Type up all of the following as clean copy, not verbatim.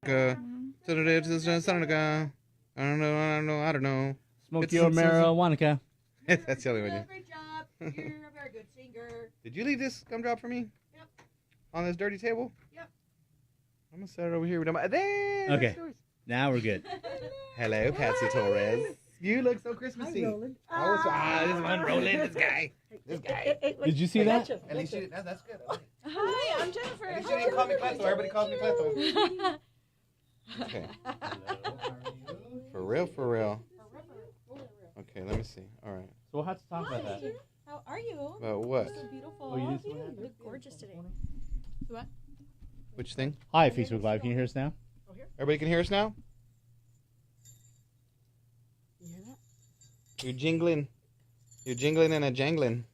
Channukah. I don't know. Smoke your marijuana. That's the only one. Great job. You're a very good singer. Did you leave this gumdrop for me? Yep. On this dirty table? Yep. I'm gonna set it over here. There. Okay. Now we're good. Hello, Patsy Torres. You look so Christmassy. This one rolling. This guy. Did you see that? At least you. That's good. Hi, I'm Jennifer. At least you didn't call me Cletho. Everybody calls me Cletho. Okay. For real. Okay, let me see. All right. So we'll have to talk about that. How are you? About what? So beautiful. Oh, you did see You that? look gorgeous today. What? Which thing? Hi, Facebook Live. Can you hear us now? Everybody can hear us now? You hear that? You're jingling. You're jingling and a jangling.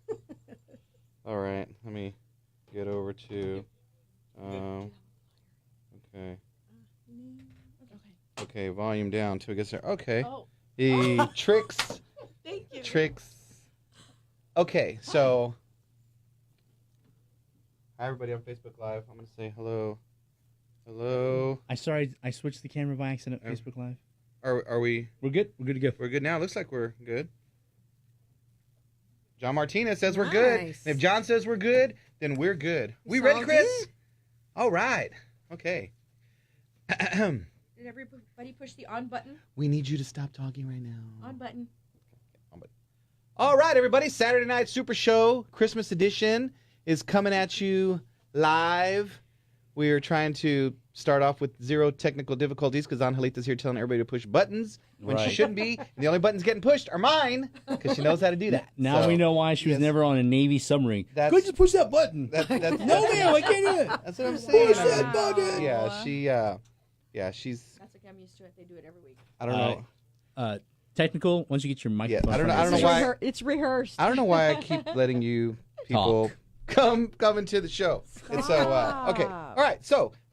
All right. Let me get over to. Okay. Okay. Volume down till it gets there. Okay. Oh. The tricks. Thank you. Tricks. Okay. So. Hi, everybody on Facebook Live. I'm going to say hello. Hello. I switched the camera by accident. Facebook Live. Are we? We're good. We're good to go. We're good now. Looks like we're good. John Martinez says we're good. And if John says we're good, then we're good. We ready, Chris? Good. All right. Okay. Did everybody push the on button? We need you to stop talking right now. On button. All right, everybody. Saturday Night Super Show, Christmas edition, is coming at you live. We are trying to start off with zero technical difficulties because Angelita's here telling everybody to push buttons when she shouldn't be. And the only buttons getting pushed are mine because she knows how to do that. Now we know why she was never on a Navy submarine. That's, go just push that button. That's, no, ma'am, I can't do it. That's what I'm saying. Push that button. Yeah, she's. That's okay. I'm used to it. They do it every week. I don't know. Technical. Once you get your microphone. Yeah, I don't know why. It's rehearsed. I don't know why I keep letting you people come into the show. And so, okay. All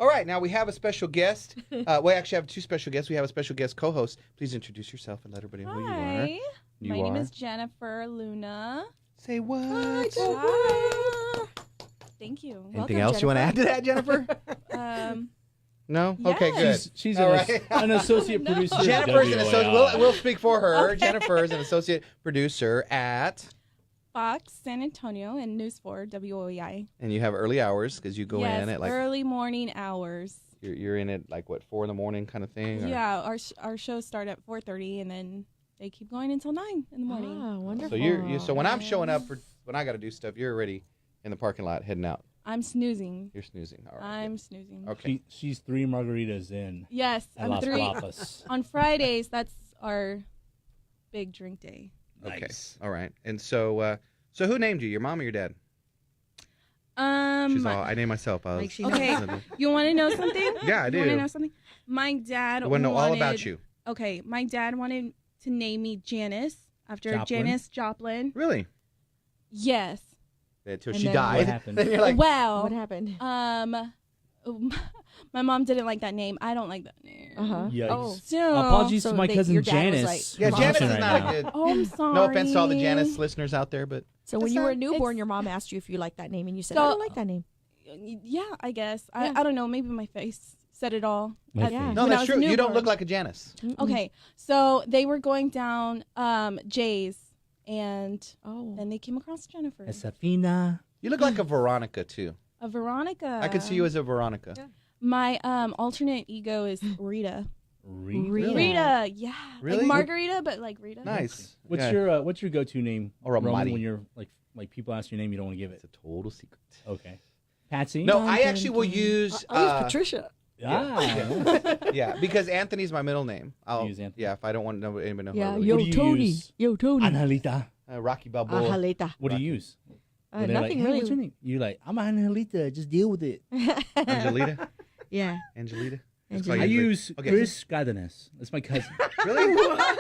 right. Now we have a special guest. We actually have two special guests. We have a special guest co-host. Please introduce yourself and let everybody know who you are. Hi. My name is Jennifer Luna. Say what? Hi. Thank you. Anything else you want to add to that, Jennifer? No? Yes. Okay, good. She's an associate producer. Jennifer's an associate. We'll speak for her. Okay. Jennifer is an associate producer at Fox San Antonio and News 4 WOEI. And you have early hours because you go in at like early morning hours. You're in at like what, 4 a.m. kind of thing? Or? Yeah, our shows start at 4:30 and then they keep going until 9 in the morning. Oh, wonderful. So when I'm showing up when I got to do stuff, you're already in the parking lot heading out. I'm snoozing. You're snoozing. All right. I'm snoozing. Okay. She's 3 margaritas in. Yes, I'm 3. On Fridays, that's our big drink day. Okay. Nice. All right. And so who named you? Your mom or your dad? She's all, I named myself. Okay. You want to know something? Yeah, I do. You want to know something? My dad I want to know all about you. Okay. My dad wanted to name me Janice after Janis Joplin. Really? Yes. Until she died. What happened? Then you're like, well, what happened? My mom didn't like that name. I don't like that name. Yikes. Oh, so apologies to my cousin your dad was Janice. yeah, Janice is not a good. Oh, I'm sorry. No offense to all the Janice listeners out there, but So when you were a newborn, your mom asked you if you liked that name, and you said, I don't like that name. Yeah, I guess. Yeah. I don't know. Maybe my face said it all. Yeah. no, that's true. You don't look like a Janice. Okay, so they were going down Jay's, and then they came across Jennifer. Esafina. You look like a Veronica too. A Veronica. I could see you as a Veronica. Yeah. My alternate ego is Rita. Rita, yeah. Really? Like Margarita, but like Rita. Nice. What's your go-to name? Or a Roman, Mari. when you're like people ask your name, you don't want to give it. It's a total secret. Okay. Patsy? No, I actually will use. I'll use Patricia. Yeah, because Anthony's my middle name. I'll use Anthony. Yeah, if I don't want anybody to know. Yeah, who I yo really Tony, use? yo Tony, Angelita. Rocky Balboa. Angelita. What do you use? Nothing like, hey, really. What's your name? You're like, I'm Angelita. Just deal with it. Angelita. Yeah. Angelita. I use Chris Cardenas. That's my cousin. Really? Wow.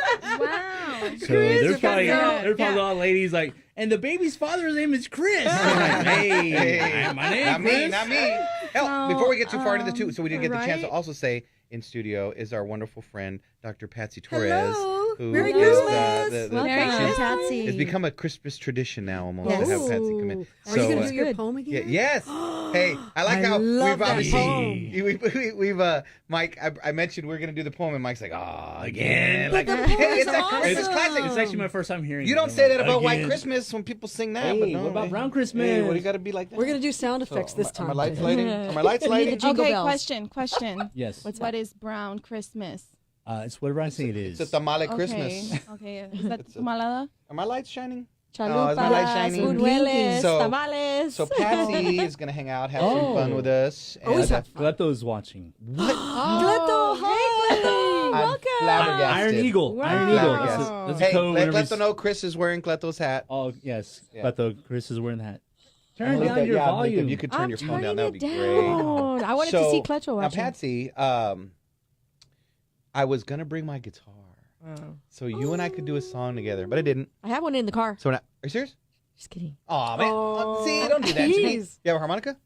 So there's probably a lot of ladies like, and the baby's father's name is Chris. I'm like, hey, my name not me. Hell, before we get too far into the two, so we didn't get the chance to right? also say in studio is our wonderful friend Dr. Patsy Torres. Hello. Who Merry is Christmas. Welcome, Patsy. It's become a Christmas tradition now almost Yes. to have Patsy come in. Are you going to do your Yeah, poem again? yes. Hey, I like how love we've that obviously poem. we've Mike. I mentioned we're gonna do the poem, and Mike's like, oh, again. Like, the poem hey, it's is a Christmas awesome. classic. It's actually my first time hearing it. You don't I'm say like, that about White again. Christmas when people sing that. Hey, but no, what about hey. Brown Christmas? Hey, what do you got to be like that? We're going to do sound effects this Are time. my lights too. lighting? Are my lights We need the lighting? jingle Okay, bells. question. Yes. What is brown Christmas? It's whatever I say it is. It's a tamale Christmas. Okay. Is that It's a- tamalada? Are my lights shining? Chalupas, is my light shining? buñuelos, So- tamales. So Patsy is gonna hang out, have some fun with us. Always And have fun. Gleto's watching. Gleto, hi. I'm Welcome. flabbergasted. Iron Eagle. Wow. Iron Eagle. Flabbergasted. That's a Hey, code let whenever Gleto know Chris is wearing Gleto's hat. Oh, yes. Yeah. Gleto, Chris is wearing that. I Turn think down that- your yeah, I think volume. If you could turn I'm your phone down, turning that would be it great. down. I wanted to see Cleto Now, watching. Patsy, I was gonna bring my guitar, so you and I could do a song together, but I didn't. I have one in the car. So, are you serious? Just kidding. Aw, man. Oh, See, don't do that to me. please. You have a harmonica?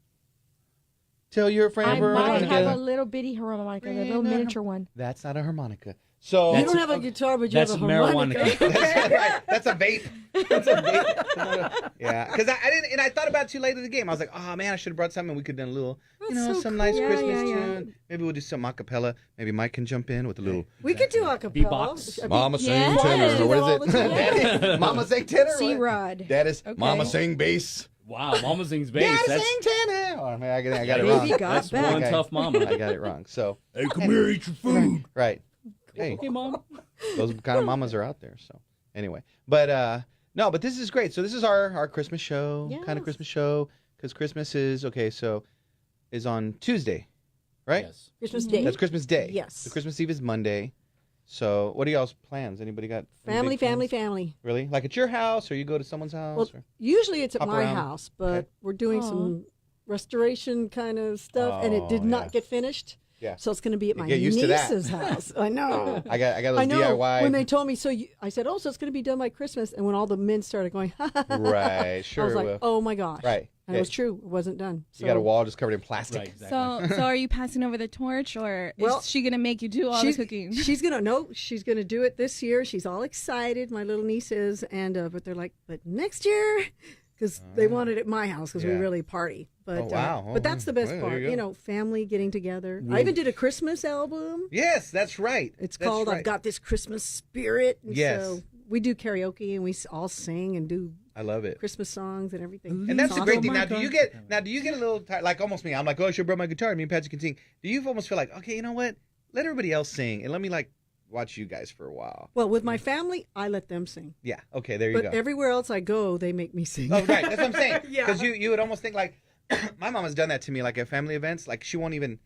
Tell your friend I we're might have a together. little bitty harmonica, the little miniature one. That's not a harmonica. So You don't have a guitar, but you have That's a harmonica. marijuana. That's right. That's a vape. That's a vape. Yeah, because I didn't, and I thought about you later in the game. I was like, oh man, I should have brought something. We could have done a little, That's so some nice cool. Christmas Yeah, yeah, yeah. tune. Maybe we'll do some acapella. Maybe Mike can jump in with a little We could do a cappella. Beatbox. Mama sing Yes. tenor. Or what All is the it? time. Daddy, Mama sing tenor. C-Rod. That is Okay. Mama sing bass. Wow, Mama sings bass. Daddy That's, sing tenor. Oh man, I got it Baby wrong. got that's back. one Okay. tough mama. I got it wrong. So Hey, come here, eat your food. right. Hey, Okay, Mom. those kind of mamas are out there. So anyway, but no, but this is great. So this is our Christmas show, kind of Yes. Christmas show, because Christmas is is on Tuesday, right? Yes. Christmas Day. That's Christmas Day. Yes. So Christmas Eve is Monday. So what are y'all's plans? Anybody got any Family, big plans? family, family. Really? Like at your house, or you go to someone's house? Well, or? usually it's at Hop my around. house, but Okay. we're doing Aw. some restoration kind of stuff, and it did Oh, not yeah. get finished. Yeah. So it's going to be at my Get used to that. niece's house. I know. I got those I know. DIY. When they told me, I said, "Oh, so it's going to be done by Christmas." And when all the men started going, Right, sure I was it like, will. "Oh my gosh!" Right. And Yeah. it was true. It wasn't done. So You got a wall just covered in plastic. Right, exactly. So are you passing over the torch, or Well, is she gonna make you do all the cooking? She's gonna She's gonna do it this year. She's all excited. My little niece is, and but they're like, but next year, because they want it at my house because we Yeah. really party. But Oh, wow. but that's the best Well, there part. you go. You know, family getting together. I even did a Christmas album. Yes, that's right. It's That's called right. "I've Got This Christmas Spirit." And Yes. So we do karaoke and we all sing and do I love it. Christmas songs and everything. And that's It's the great awesome. thing. Now, do you get a little tired? Like almost me. I'm like, oh, I should bring my guitar. Me and Patsy can sing. Do you almost feel like, okay, you know what? Let everybody else sing, and let me like watch you guys for a while. Well, with my family, I let them sing. Yeah. Okay. There you But go. everywhere else I go, they make me sing. Oh, right. That's what I'm saying. Yeah. Because you would almost think like, my mom has done that to me, like at family events. Like she won't even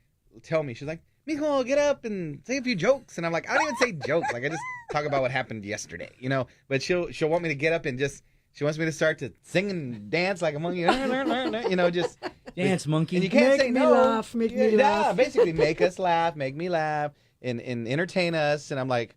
tell me. She's like, Mijo, get up and say a few jokes. And I'm like, I don't even say jokes. Like I just talk about what happened yesterday, you know. But she'll want me to get up and just. She wants me to start to sing and dance like a monkey, you know, just Dance, monkey. and you can't Make say me no. laugh, make me Yeah, laugh. basically make us laugh, make me laugh, and entertain us. And I'm like,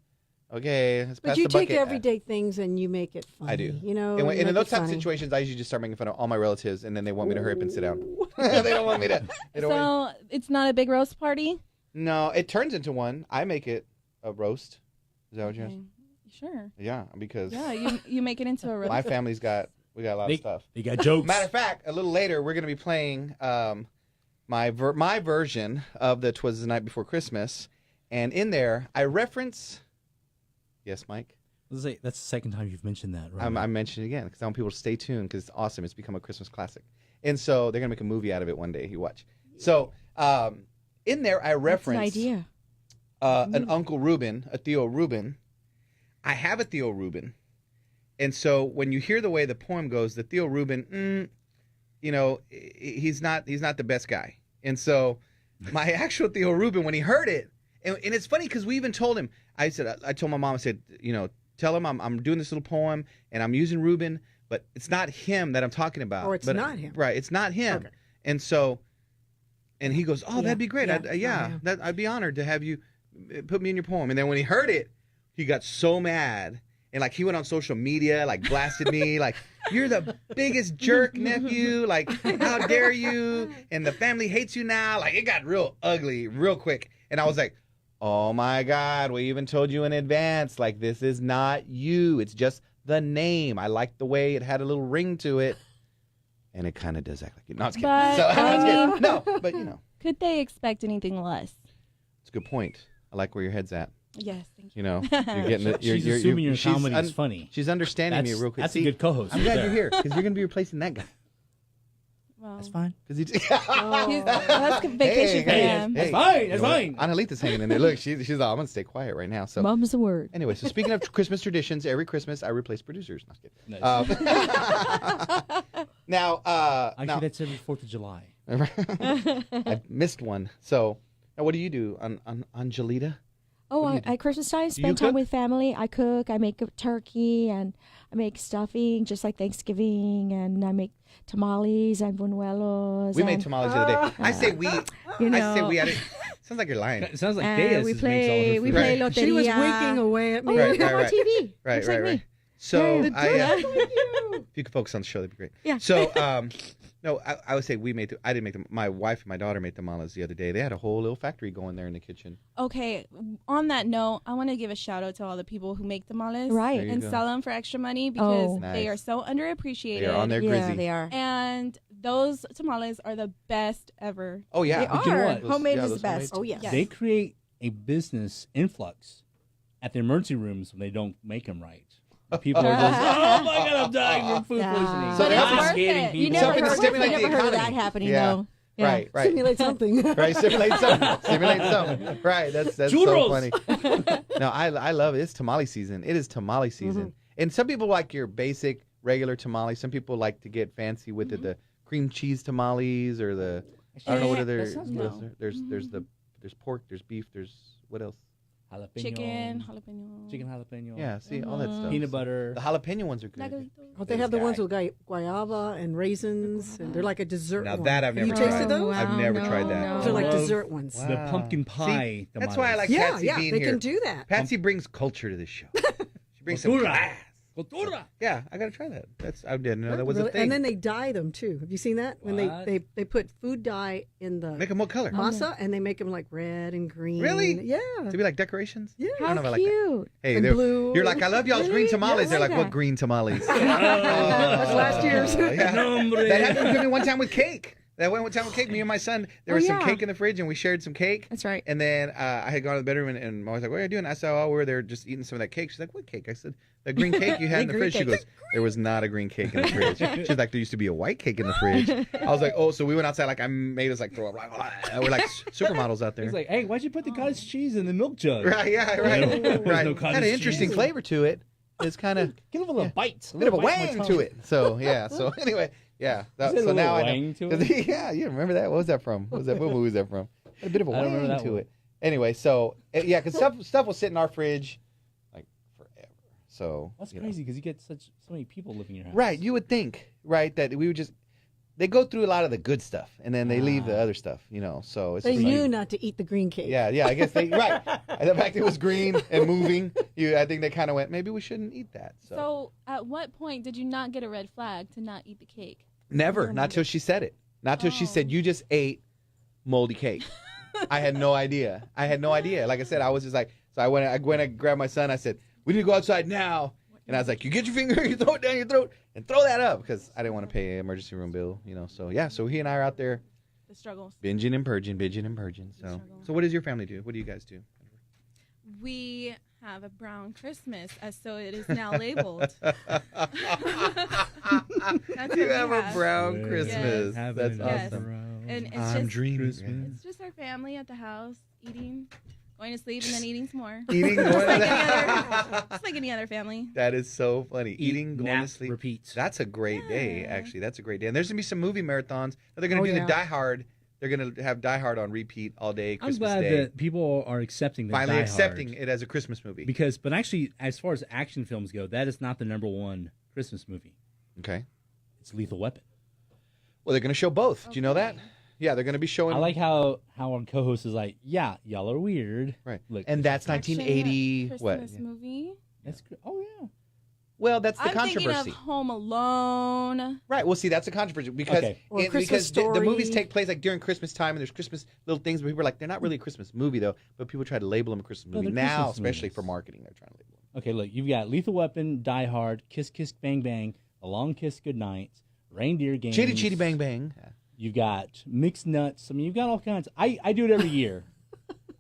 okay, let's pass But you the take bucket. everyday things and you make it funny. I do. You know, And, you and in make those it type of funny. situations, I usually just start making fun of all my relatives, and then they want me to hurry up and sit down. They don't want me to. They don't want So it's not a big roast party. No, it turns into one. I make it a roast. Is that what you're? Okay. Sure. Yeah, because Yeah, you make it into a roast. my family's we got a lot of stuff. They got jokes. Matter of fact, a little later we're going to be playing my version of the "'Twas the Night Before Christmas," and in there I reference. Yes, Mike. Let's say that's the second time you've mentioned that, right? I'm mentioning it again because I want people to stay tuned because it's awesome. It's become a Christmas classic, and so they're going to make a movie out of it one day. You watch. So in there I That's an reference idea. an Uncle Reuben, a Theo Reuben. I have a Theo Reuben. And so when you hear the way the poem goes, the Theo Reuben, you know, he's not the best guy. And so my actual Theo Reuben, when he heard it, and it's funny because we even told him, I told my mom, I said, you know, tell him I'm doing this little poem and I'm using Reuben, but it's not him that I'm talking about. Or it's But- not him. Right, it's not him. Okay. And so, and he goes, oh, Yeah, that'd be great. yeah, I'd, it's not him. I'd be honored to have you put me in your poem. And then when he heard it, he got so mad. And like he went on social media, like blasted me, like, you're the biggest jerk, nephew. Like, how dare you? And the family hates you now. Like, it got real ugly real quick. And I was like, oh my God, we even told you in advance, like, this is not you. It's just the name. I liked the way it had a little ring to it. and it kind of does act like it. No, it's kidding. But, So, I it's kidding. mean- No, but you know, Could they expect anything less? it's a good point. I like where your head's at. Yes, thank you. You know, you're getting it. She's assuming your comedy is funny. She's understanding me real quick. That's See, a good co-host. I'm right glad there. you're here because you're going to be replacing that guy. Well, That's fine. Because that's vacation for him. That's fine. That's fine. Annalita's hanging in there. Look, she's all, I'm going to stay quiet right now. So Mum's the word. anyway, so speaking of Christmas traditions, every Christmas I replace producers. No, I'm kidding. Nice. Now, Actually, that's every 4th of July. I missed one. So now what do you do on Angelita? Oh, What do you do? at Christmas time, you spend time cook? with family. I cook. I make a turkey, and I make stuffing, just like Thanksgiving, and I make tamales and buñuelos. We made and, tamales the other day. I say we. You I say know. we. Sounds like you're lying. It sounds like And Deus we just makes all her play. food. We play Right. loteria. She was winking away at me. Oh, Right, we have right, on TV. Right, Looks right, like right. me. So Hey, I, you. if you could focus on the show, that'd be great. Yeah. So no, I would say we made. I didn't make them. My wife and my daughter made tamales the other day. They had a whole little factory going there in the kitchen. Okay, on that note, I want to give a shout out to all the people who make tamales Right. There you and go. sell them for extra money because Oh. they Nice. are so underappreciated. They are on their Yeah, grizzy. they are. And those tamales are the best ever. Oh yeah, They But you know are. what? Homemade yeah, is the those best. homemade. Oh, yes. Yes. They create a business influx at the emergency rooms when they don't make them right. People are just, oh my God, I'm dying from food Yeah. poisoning. So But they're it's worth confiscating it. people. You never Something to heard, stimulate you the never heard of that economy. happening, Yeah. though. Yeah. Right, right. Simulate something. Right, stimulate something. Stimulate something. Right, that's so Churros. funny. No, I love it. It's tamale season. It is tamale season. And some people like your basic regular tamale. Some people like to get fancy with it, the cream cheese tamales or the I don't know what other. That sounds what else good. there- there's pork, there's beef, there's what else? Jalapeno. Chicken, jalapeno. Chicken jalapeno. Yeah, see all that stuff. Peanut butter. The jalapeno ones are good. Nagalitos. Oh, they have the ones with guayaba and raisins, and they're like a dessert Now one. that I've Have you never tasted tried. those? I've never tried that. Those are like Love dessert ones. Wow. The pumpkin pie. See, that's why I like Yeah, Patsy yeah, being they here. can do that. Patsy brings culture to this show. She brings some Cultura. class. Cultura. Yeah, I gotta try that. I didn't know that was Really- a thing. And then they dye them too. Have you seen that? When What? they put food dye in the make them what color? masa, and they make them like red and green. Really? Yeah. To be like decorations? Yeah. I don't know if I How like that. cute. Hey, And they're- blue. you're like, I love y'all's green Really? tamales. Yeah, I They're like, like what that. green tamales? That's last year's. Yeah. Nombre. That happened to me one time with cake. That went one time with cake. Me and my son, there was some yeah. cake in the fridge, and we shared some cake. That's right. And then I had gone to the bedroom, and my wife's like, what are you doing? I said, oh, we were there just eating some of that cake. She's like, what cake? I said, the green cake you had in the Green fridge. She cake. goes, there was not a green cake in the fridge. She's like, there used to be a white cake in the fridge. I was like, oh, so we went outside, like I made us like throw up. We're like supermodels out there. He's like, hey, why'd you put the cottage cheese in the milk jug? Right, yeah, right. There's right. no Had cottage an interesting cheese. flavor to it. It's kind of Give it a little bite. a bit of a little bite on wang my to tongue. it. So yeah. So anyway, yeah. Is it a So little now I wang know. to it? Yeah, you remember that? What was that from? What movie was that from? A bit of a I don't wang remember that to one. it. Anyway, so yeah, because stuff will sit in our fridge like forever. So That's you know. crazy because you get so many people living in your house. Right, you would think, right, that we would just they go through a lot of the good stuff and then they leave the other stuff, you know. So it's They just knew like, not to eat the green cake. yeah, I guess they right. And the fact it was green and moving, I think they kind of went, maybe we shouldn't eat that. So, at what point did you not get a red flag to not eat the cake? Never, not till she said it. Not till she said, you just ate moldy cake. I had no idea. Like I said, I was just like, so I went and grabbed my son. I said, we need to go outside now. And I was like, you get your finger, you throw it down your throat, and throw that up. Because I didn't want to pay an emergency room bill, you know. So, yeah, so he and I are out there The struggles. binging and purging. So what does your family do? What do you guys do? We have a brown Christmas, so it is now labeled. That's what You we have a brown Yes. Christmas. Having That's it Yes. awesome. around. And it's I'm just dreaming. Christmas. it's just our family at the house eating, going to sleep, and then eating some more. Eating, Just going like to just like any other family. That is so funny. Eating, going nap, to sleep. repeat. That's a great day, Yeah. actually. That's a great day. And there's going to be some movie marathons. They're going to do yeah. the Die Hard. They're going to have Die Hard on repeat all day, I'm Christmas glad Day. that people are accepting the Finally Die accepting Hard. it as a Christmas movie. But actually, as far as action films go, that is not the #1 Christmas movie. Okay. It's Lethal Weapon. Well, they're going to show both. Do you know that? Yeah, they're going to be showing. I like how our co-host is like, yeah, y'all are weird. Right. Look, And that's Action 1980. What? Christmas movie. that's good. Oh yeah. Well, that's the I'm controversy. thinking of Home Alone. Right. Well, see, that's a controversy because Okay. Or because Christmas the movies Story. take place like during Christmas time, and there's Christmas little things. But people are like, they're not really a Christmas movie though. But people try to label them a Christmas No, movie they're now, Christmas especially movies. for marketing. They're trying to label them. Okay, look, you've got Lethal Weapon, Die Hard, Kiss Kiss Bang Bang, A Long Kiss Goodnight, reindeer games. Chitty chitty bang bang. You've got mixed nuts. I mean, you've got all kinds. I do it every year.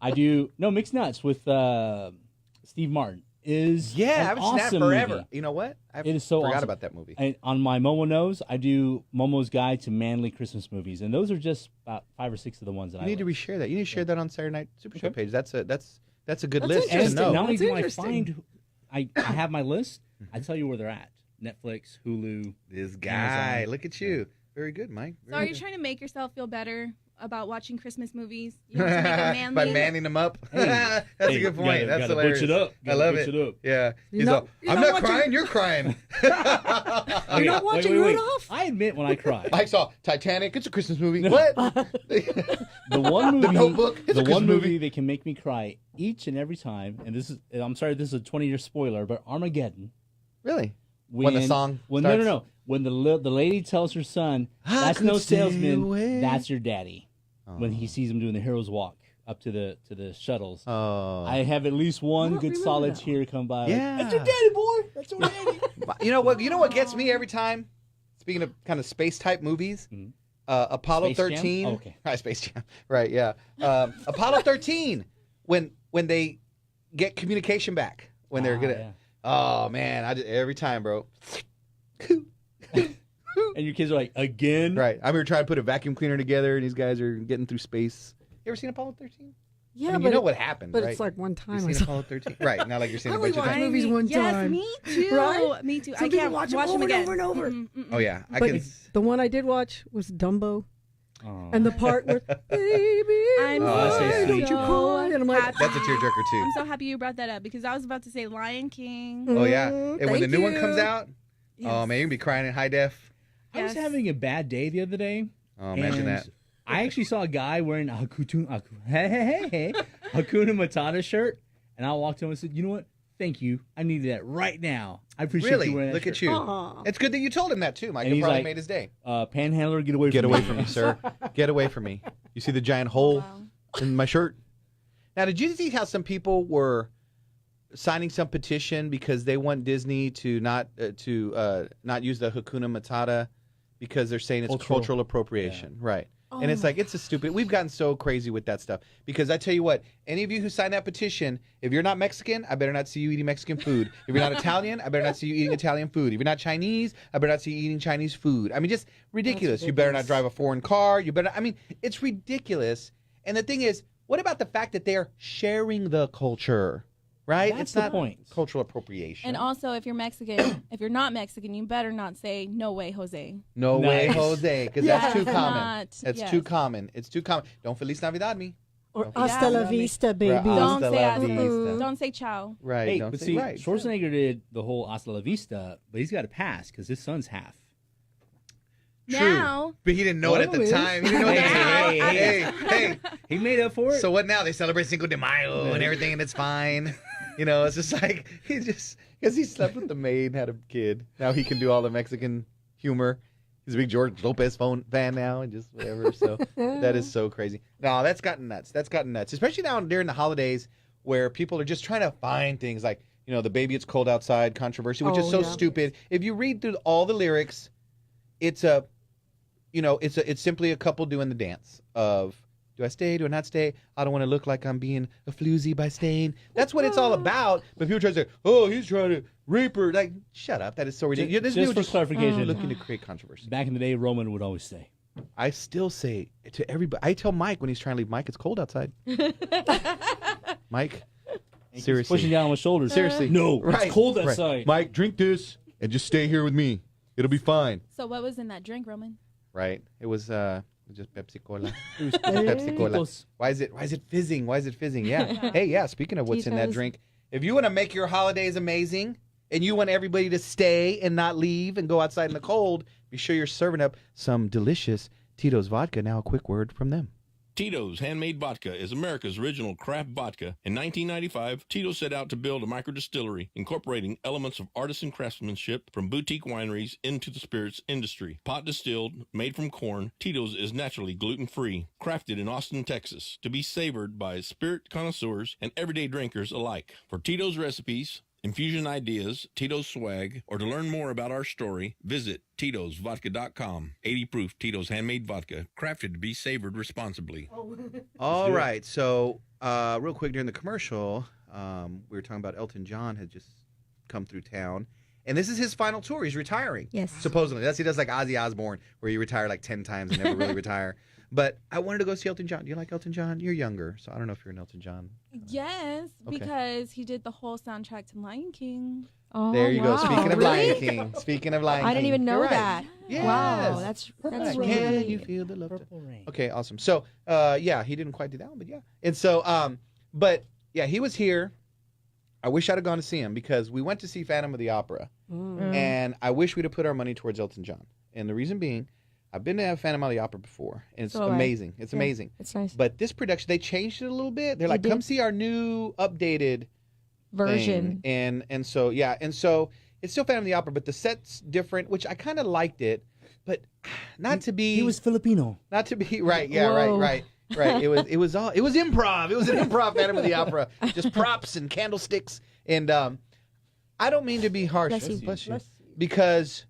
I do mixed nuts with Steve Martin. I haven't seen that forever. Movie. You know what? I It is so forgot awesome. about that movie. And on my Momo Knows, I do Momo's Guide to Manly Christmas Movies, and those are just about 5 or 6 of the ones that You I need to like. reshare that. You need to share that on Saturday Night Super Show Okay. page. That's a good That's list to And interesting. know. not only That's do I interesting. find, I have my list. I tell you where they're at: Netflix, Hulu. This guy, Amazon. look at you. Very good, Mike. So are you trying to make yourself feel better about watching Christmas movies? You want to make it manly? By manning them up. Hey. That's Hey, a good point. That's gotta hilarious. butch it up. I love Butch it. it up. Yeah. You're He's not- like, you're I'm not not watching- crying. You're crying. You're not watching Rudolph? I admit when I cry. I saw Titanic. It's a Christmas movie. What? The one movie, The Notebook. It's a the Christmas one movie movie. that can make me cry each and every time, and I'm sorry, this is a 20-year spoiler, but Armageddon. Really? When the song starts? No. When the lady tells her son, I "That's could no stay salesman, away." that's your daddy." When he sees him doing the hero's walk up to the shuttles, Oh. I have at least one don't good remember solid that tear come by. Yeah. Like, that's your daddy, boy. That's your daddy. You know what? You know what gets me every time? Speaking of kind of space type movies, Mhm. Apollo Space Jam? 13. Oh, okay. Right, Space Jam. Right, yeah. Apollo 13. When they get communication back, when they're gonna. Yeah. Oh man, every time, bro. And your kids are like, again? Right. I'm here trying to put a vacuum cleaner together, and these guys are getting through space. You ever seen Apollo 13? Yeah, I mean, but you know what happened, but right? it's like one You time I seen saw. Apollo 13? Right. Not like you're seeing I a only bunch of watch times. movies one yes, time. me too. Right? Me too. Some I people can't watch watch them them over again. and over. Oh yeah, I But can. the one I did watch was Dumbo, Oh. and the part where baby, I'm Oh, why that's so don't sweet. you cry? And I'm like, happy. That's a tearjerker too. I'm so happy you brought that up because I was about to say Lion King. Oh yeah, and when the thank new one you. comes out, Yes. oh man, you're gonna be crying in high def. I was Yes. having a bad day the other day. Oh, imagine and that. I actually saw a guy wearing a Hakuna Matata shirt, and I walked to him and said, "You know what? Thank you. I needed that right now. I appreciate Really? you wearing that Look at shirt." you. Aw. It's good that you told him that too, Mike. And It he's probably like, made his day. Panhandler, get away Get from away me. from me, sir. Get away from me. You see the giant hole Wow. in my shirt? Now, did you see how some people were signing some petition because they want Disney to not use the Hakuna Matata because they're saying it's cultural appropriation, right? And it's like, it's a stupid. We've gotten so crazy with that stuff because I tell you what, any of you who sign that petition, if you're not Mexican, I better not see you eating Mexican food. If you're not Italian, I better not see you eating Italian food. If you're not Chinese, I better not see you eating Chinese food. I mean, just ridiculous. You better not drive a foreign car. You better. I mean, it's ridiculous. And the thing is, what about the fact that they're sharing the culture? Right? That's it's the not point. cultural appropriation. And also, if you're Mexican, if you're not Mexican, you better not say "No way, Jose." No way, Nice. Jose, because that's too Yes. common. Not- That's yes. too common. It's too common. Don't Feliz Navidad me. Or Yeah. hasta la vista, baby. Right. Don't Hasta say la hasta. vista. Don't say ciao. Right. Hey, don't but say see, right. Schwarzenegger did the whole hasta la vista, but he's got to pass because his son's half. True. Now, But he didn't know it at the Well, time. He didn't know it at the time. Hey, Hey. He made up for it. So what now? They celebrate Cinco de Mayo and everything, and it's fine. You know, it's just like, he just, because he slept with the maid and had a kid. Now he can do all the Mexican humor. He's a big George Lopez fan now and just whatever. So that is so crazy. No, that's gotten nuts. That's gotten nuts. Especially now during the holidays where people are just trying to find things like, you know, the baby it's cold outside controversy, which is Oh, so yeah. stupid. If you read through all the lyrics, it's a, you know, it's simply a couple doing the dance of, do I stay? Do I not stay? I don't want to look like I'm being a floozy by staying. That's what it's all about. But people try to say, oh, he's trying to rape her. Like, shut up. That is so ridiculous. This Just dude for clarification, looking to create controversy. back in the day, Roman would always say, I still say to everybody, I tell Mike when he's trying to leave, Mike, it's cold outside. Mike, He's seriously. pushing down on my shoulders. Seriously. No, Right, it's cold right. outside. Mike, drink this and just stay here with me. It'll be fine. so what was in that drink, Roman? Right. It was just Pepsi Cola. It was Pepsi Cola. Tito's. Why is it fizzing? Why is it fizzing? Yeah. Hey, yeah, speaking of what's in that Tito's. drink, if you want to make your holidays amazing and you want everybody to stay and not leave and go outside in the cold, be sure you're serving up some delicious Tito's vodka. Now a quick word from them. Tito's Handmade Vodka is America's original craft vodka. In 1995, Tito set out to build a microdistillery, incorporating elements of artisan craftsmanship from boutique wineries into the spirits industry. Pot distilled, made from corn, Tito's is naturally gluten-free, crafted in Austin, Texas, to be savored by spirit connoisseurs and everyday drinkers alike. For Tito's recipes, infusion ideas, Tito's swag, or to learn more about our story, visit Tito'sVodka.com. 80 proof Tito's handmade vodka, crafted to be savored responsibly. All right. So, real quick during the commercial, we were talking about Elton John had just come through town. And this is his final tour. He's retiring. Yes. Supposedly. He does like Ozzy Osbourne, where you retire like 10 times and never really retire. But I wanted to go see Elton John. Do you like Elton John? You're younger, so I don't know if you're an Elton John. Yes, Okay. because he did the whole soundtrack to Lion King. Oh, There you go. wow. Speaking of Really? Lion King. Speaking of Lion King. I didn't even know You're right. that. Yes. Wow, that's Right. really Can you feel the love? Purple Rain. Okay, awesome. So, yeah, he didn't quite do that one, but yeah. And so, but yeah, he was here. I wish I'd have gone to see him because we went to see Phantom of the Opera, and I wish we'd have put our money towards Elton John. And the reason being, I've been to Phantom of the Opera before, and it's So have I. amazing. It's amazing. It's nice. But this production, they changed it a little bit. They're like, did. come see our new updated Version. thing. And so, yeah, and so it's still Phantom of the Opera, but the set's different, which I kind of liked it, but not to be. He was Filipino. Not to be right, yeah, Whoa. right. It was improv. It was an improv Phantom of the Opera, just props and candlesticks. And I don't mean to be harsh, Bless you. because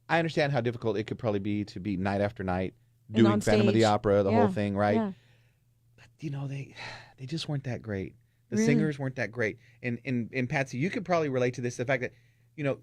I understand how difficult it could probably be to be night after night And doing on Phantom of the stage. Opera, the Yeah, whole thing, right? yeah. But you know they just weren't that great. The Really? singers weren't that great. And Patsy, you could probably relate to this. The fact that you know,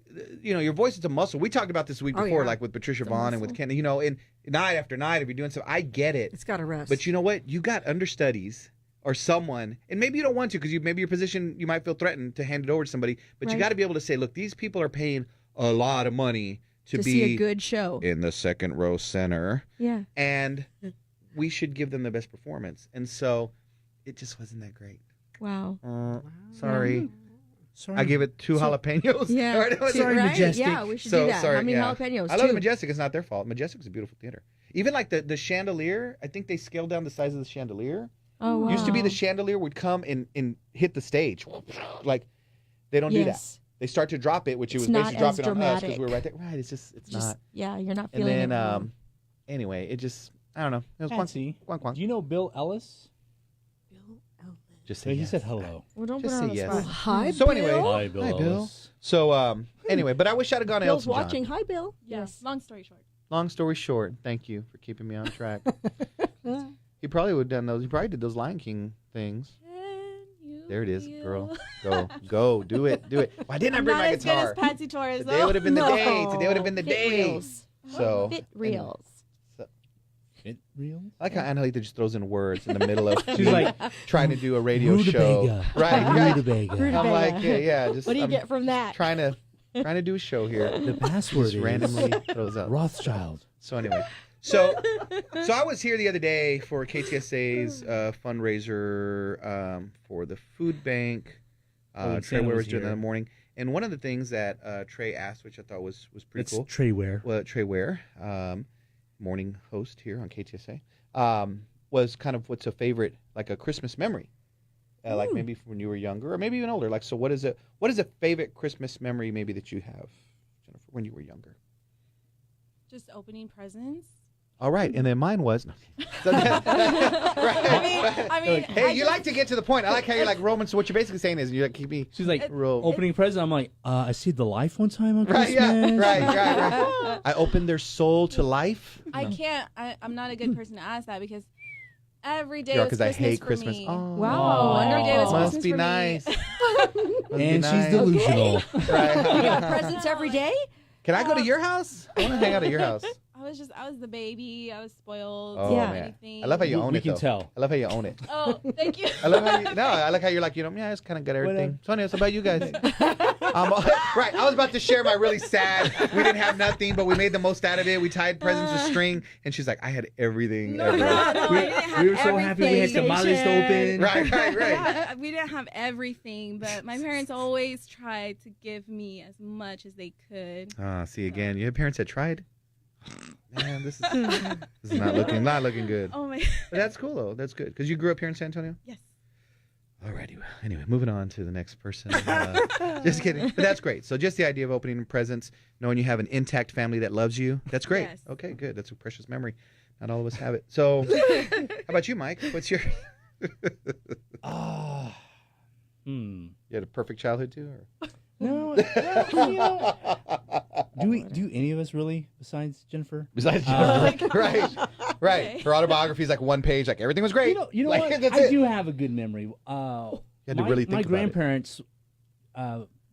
your voice is a muscle. We talked about this the week before, like with Patricia Vaughn and with Ken. You know, and night after night, if you're doing stuff, I get it. It's got to rest. But you know what? You got understudies or someone, and maybe you don't want to because maybe your position, you might feel threatened to hand it over to somebody. But you Right. got to be able to say, look, these people are paying a lot of money to be see a good show. in the second row center, Yeah. and we should give them the best performance. And so it just wasn't that great. Wow. Sorry. Sorry. I give it 2 jalapenos. Yeah. Right? Sorry, right? Majestic. Yeah, we should So, do that. sorry, How many yeah. jalapenos? I love Two. Majestic. It's not their fault. Majestic's a beautiful theater. Even like the chandelier, I think they scaled down the size of the chandelier. Oh, wow. Used to be the chandelier would come and hit the stage. Like, they don't do that. Yes. They start to drop it, which it It's was not basically dropping as on us because we were dramatic. right there. Right, it's just Just, not. yeah, you're not And feeling then, it. anyway, it just, I don't know. It was Patsy, quank. do you know Bill Ellis? Just So say he yes. said hello. Well, don't just put her on say the yes. spot. Hi, So anyway, Bill. Hi, Bill Hi, Bill. Ellis. So, anyway, but I wish I'd have gone to Bill's Elton John. watching. Hi, Bill. Yes. Long story short. Long story short, thank you for keeping me on track. He probably would have done those. He probably did those Lion King things. There it is, girl. Go, do it. Why didn't I I'm bring not my as good guitar? as Patsy Torres. Today would have been the day. Today would have been the Fit day. reels. So, Fit reels. Fit reels? I like how Annalita just throws in words in the middle of She's like, trying to do a radio show. Rutabaga. Right. Rutabaga. I'm like, yeah, just What do you I'm get from that? trying to do a show here. The password Just is randomly throws up. Rothschild. So anyway, so I was here the other day for KTSA's fundraiser for the food bank. and Trey Santa Ware was was doing that in here. the morning, and one of the things that Trey asked, which I thought was pretty It's cool. Trayware. Well, Trey Ware, morning host here on KTSA, was kind of what's a favorite, like a Christmas memory, like maybe from when you were younger or maybe even older. Like, so what is a favorite Christmas memory maybe that you have, Jennifer, when you were younger? Just opening presents. All right, and then mine was. I mean, Hey, you like to get to the point. I like how you're like Roman. So what you're basically saying is you like keep me She's like, real. opening present. I'm like, I see the life one time on Right, Christmas. yeah, right. I opened their soul to life. I can't. I'm not a good person to ask that because every day Yeah, was because I Christmas hate for Christmas. me. Oh, Wow. Every day was must Christmas be for nice. me. Must be And nice. she's delusional. You Right. get presents every day? Can I go to your house? I want to hang out at your house. I was the baby. I was spoiled. Oh Yeah. man, Anything. I love how you own We it. can though. tell. I love how you own it. Oh, thank you. I love how you. No, I like how you're like, yeah, it's kind of good everything. Sonia, it's about you guys. Right, I was about to share my really sad. We didn't have nothing, but we made the most out of it. We tied presents with string, and she's like, I had everything. No, I didn't have We were so happy we had everything. tamales to open. Right. We didn't have everything, but my parents always tried to give me as much as they could. See again. Your parents had tried. Man, this is not looking good. Oh my. But that's cool though. That's good because you grew up here in San Antonio. Yes. Alrighty. Anyway, moving on to the next person. Just kidding. But that's great. So just the idea of opening presents, knowing you have an intact family that loves you. That's great. Yes. Okay, good. That's a precious memory. Not all of us have it. So how about you, Mike? What's your Hmm. You had a perfect childhood too, or? No. Do any of us really, besides Jennifer? Besides, right. Okay. Her autobiography is like one page, like everything was great. You know Like, what? that's I it. do have a good memory. You had to My really think about it. grandparents,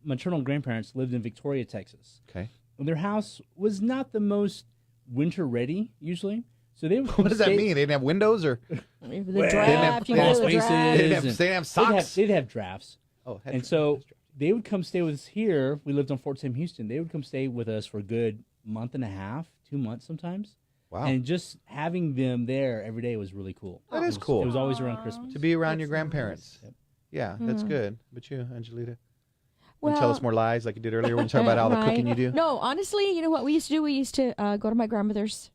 maternal grandparents, lived in Victoria, Texas. Okay. And their house was not the most winter ready usually, so they would What does that mean? They didn't have windows, or The draft, you crawl go to the spaces. draft. they didn't have socks? They'd have drafts. Oh, And so they would come stay with us here. We lived on Fort Sam, Houston. They would come stay with us for a good month and a half, 2 months sometimes. wow, And just having them there every day was really cool. That It is was- cool. It was always around Christmas. to be around That's your grandparents. Yep. Yeah, that's good. But you, Angelita, Well, tell us more lies like you did earlier when you talked about all the right. cooking you do. No, honestly, you know what we used to do? We used to go to my grandmother's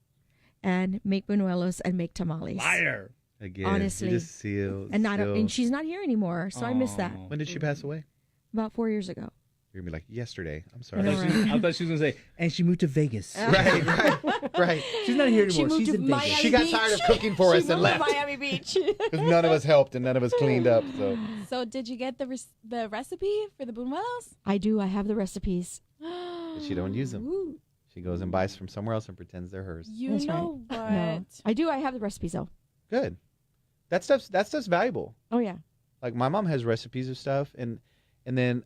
and make buñuelos and make tamales. Liar. Again, honestly. you just seal, And seal. and she's not here anymore, so I miss that. Aw. When did she pass away? About 4 years ago. You're gonna be like yesterday. I'm I sorry. know, thought, I thought she was going to say, and she moved to Vegas. right. She's not here She anymore. moved She's to in Vegas. Miami She got Beach. tired of cooking for us She and moved to left. Miami Beach. Because none of us helped and none of us cleaned up. So So did you get the recipe for the buñuelos? I do. I have the recipes. but she don't use them. She goes and buys from somewhere else and pretends they're hers. You That's know what? No, I do. I have the recipes though. Good. That stuff's valuable. Oh yeah. Like my mom has recipes of stuff, and then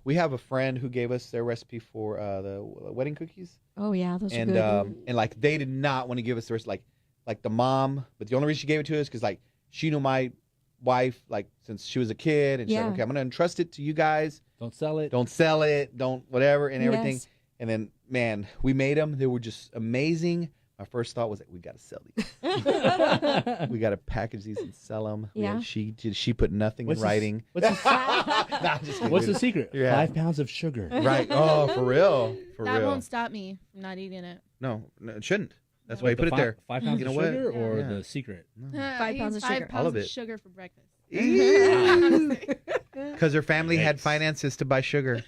we have a friend who gave us their recipe for the wedding cookies, Oh yeah. Those are and good. and like they did not want to give us the recipe, like the mom, but the only reason she gave it to us because like she knew my wife like since she was a kid, and she's like, Yeah. okay, I'm gonna entrust it to you guys. Don't sell it. Don't sell it. Don't whatever and everything. Yes. And then man, we made them. They were just amazing. My first thought was like, we got to sell these. We got to package these and sell them. Yeah. She put nothing What's in the- writing. What's the, Nah, just kidding. what's the secret? Yeah. 5 pounds of sugar. Right. Oh, for real. For That real. won't stop me from not eating it. No, it shouldn't. That's Wait, why you put it the there. 5 pounds You of know what? sugar or Yeah. the secret? 5 pounds of sugar. 5 All of pounds it. of sugar for breakfast. Because her family had Yikes. finances to buy sugar.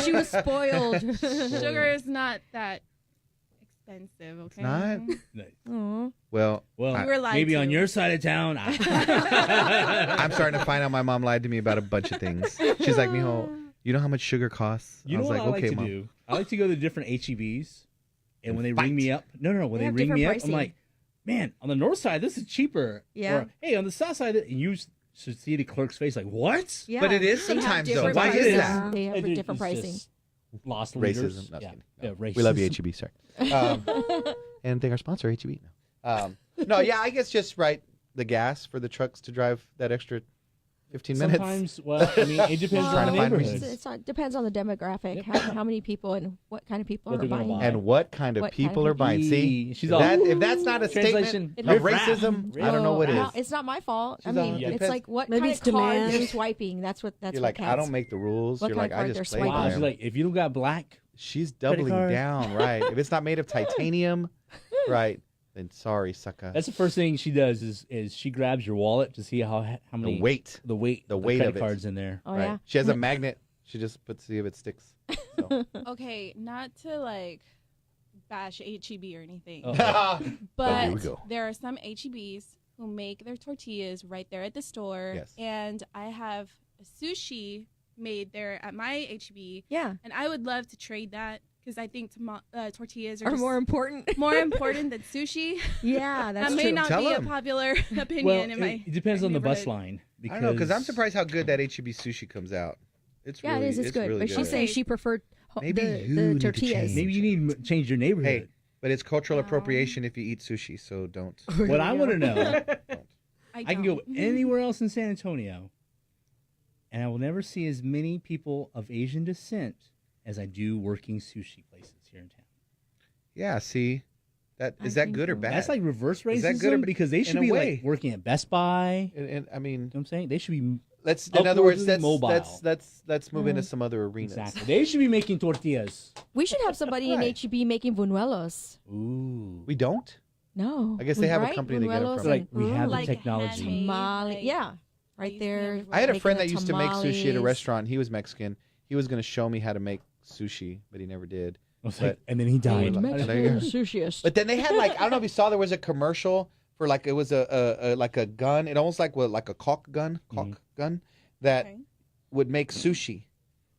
She was spoiled. Sugar is not that expensive, okay? not? Aw. Well, Well, You were lied maybe to. on your side of town. I'm starting to find out my mom lied to me about a bunch of things. She's like, Mijo, you know how much sugar costs? You I know was what like, I like okay, to Mom. do? I like to go to different HEBs, and when they fight. ring me up, when They they have ring me different up, I'm pricing. like, man, on the north side this is cheaper. Yeah. Or hey, on the south side, and you should see the clerk's face like, what? Yeah. But it is They have sometimes, though. different Why is prices. that? They have It- a different it's pricing. just Lost Racism. leaders. No, I was Yeah. kidding. Yeah, racism. We love you, HEB. Sorry. And thank our sponsor, HEB. No, yeah, I guess just the gas for the trucks to drive that extra 15 minutes. Sometimes, well, I mean, it depends Trying on to the find neighborhood. reasons. It depends on the demographic, Yep. how many people and what kind of people What are they're gonna buying. buy. And what kind of What kind people of are buying? See, She's if that's not a Translation, statement of riff-raff. racism, I don't know No, what is. no, it's not my fault. She's on- it's depends- like what Maybe kind it's of card demand. they're swiping. That's You're what like, I counts. don't make the rules. What You're kind like, of I card just they're play swiping. by She's them. like, if you don't got black, She's doubling card. down, right? If it's not made of titanium, right, then sorry, sucker. that's the first thing she does is she grabs your wallet to see how many the weight. the weight weight credit of it. cards in there. Oh right. yeah. She has a magnet. She just puts see if it sticks. So. Okay, not to like bash HEB or anything, Oh. Oh, here but we go. there are some HEBs who make their tortillas right there at the store. Yes. And I have a sushi made there at my HEB, Yeah. and I would love to trade that because I think tortillas are Are just more important. more important than sushi. Yeah, that's that may true. not Tell be 'em. a popular opinion Well, in my. it depends my on the bus neighborhood. line I because don't know because I'm surprised how good that HEB sushi comes out. It's Yeah, really, it is. It's good. really But good. she's saying she preferred Maybe you the need to tortillas. change. maybe you need to change your neighborhood. Hey, but it's cultural No. appropriation if you eat sushi, so don't. What I want to know, I I can go don't. anywhere else in San Antonio, and I will never see as many people of Asian descent as I do working sushi places here in town. Yeah, see, is I that think good or so. bad? That's like reverse Is that good or racism ba- because they in should a be way. like working at Best Buy. You know and I mean, what I'm saying? They should be let's in other words, upwardly mobile. let's move into some other arenas. exactly. They should be making tortillas. We should have somebody in Right. HEB making buñuelos. Ooh. We don't. No. I guess they have a Right? company they get it Buñuelos from. Like, we and- have the Like technology. handmade, tamale. like, Yeah. Right used to be there. everywhere. I had a making friend the that used to make sushi at a tamales. restaurant. He was Mexican. He was going to show me how to make sushi, but he never did. I was But- like, and then he died. There you go. Mexican sushi. But then they had like I don't know if you saw there was a commercial for like it was a like a gun. It almost like a caulk gun that would make sushi.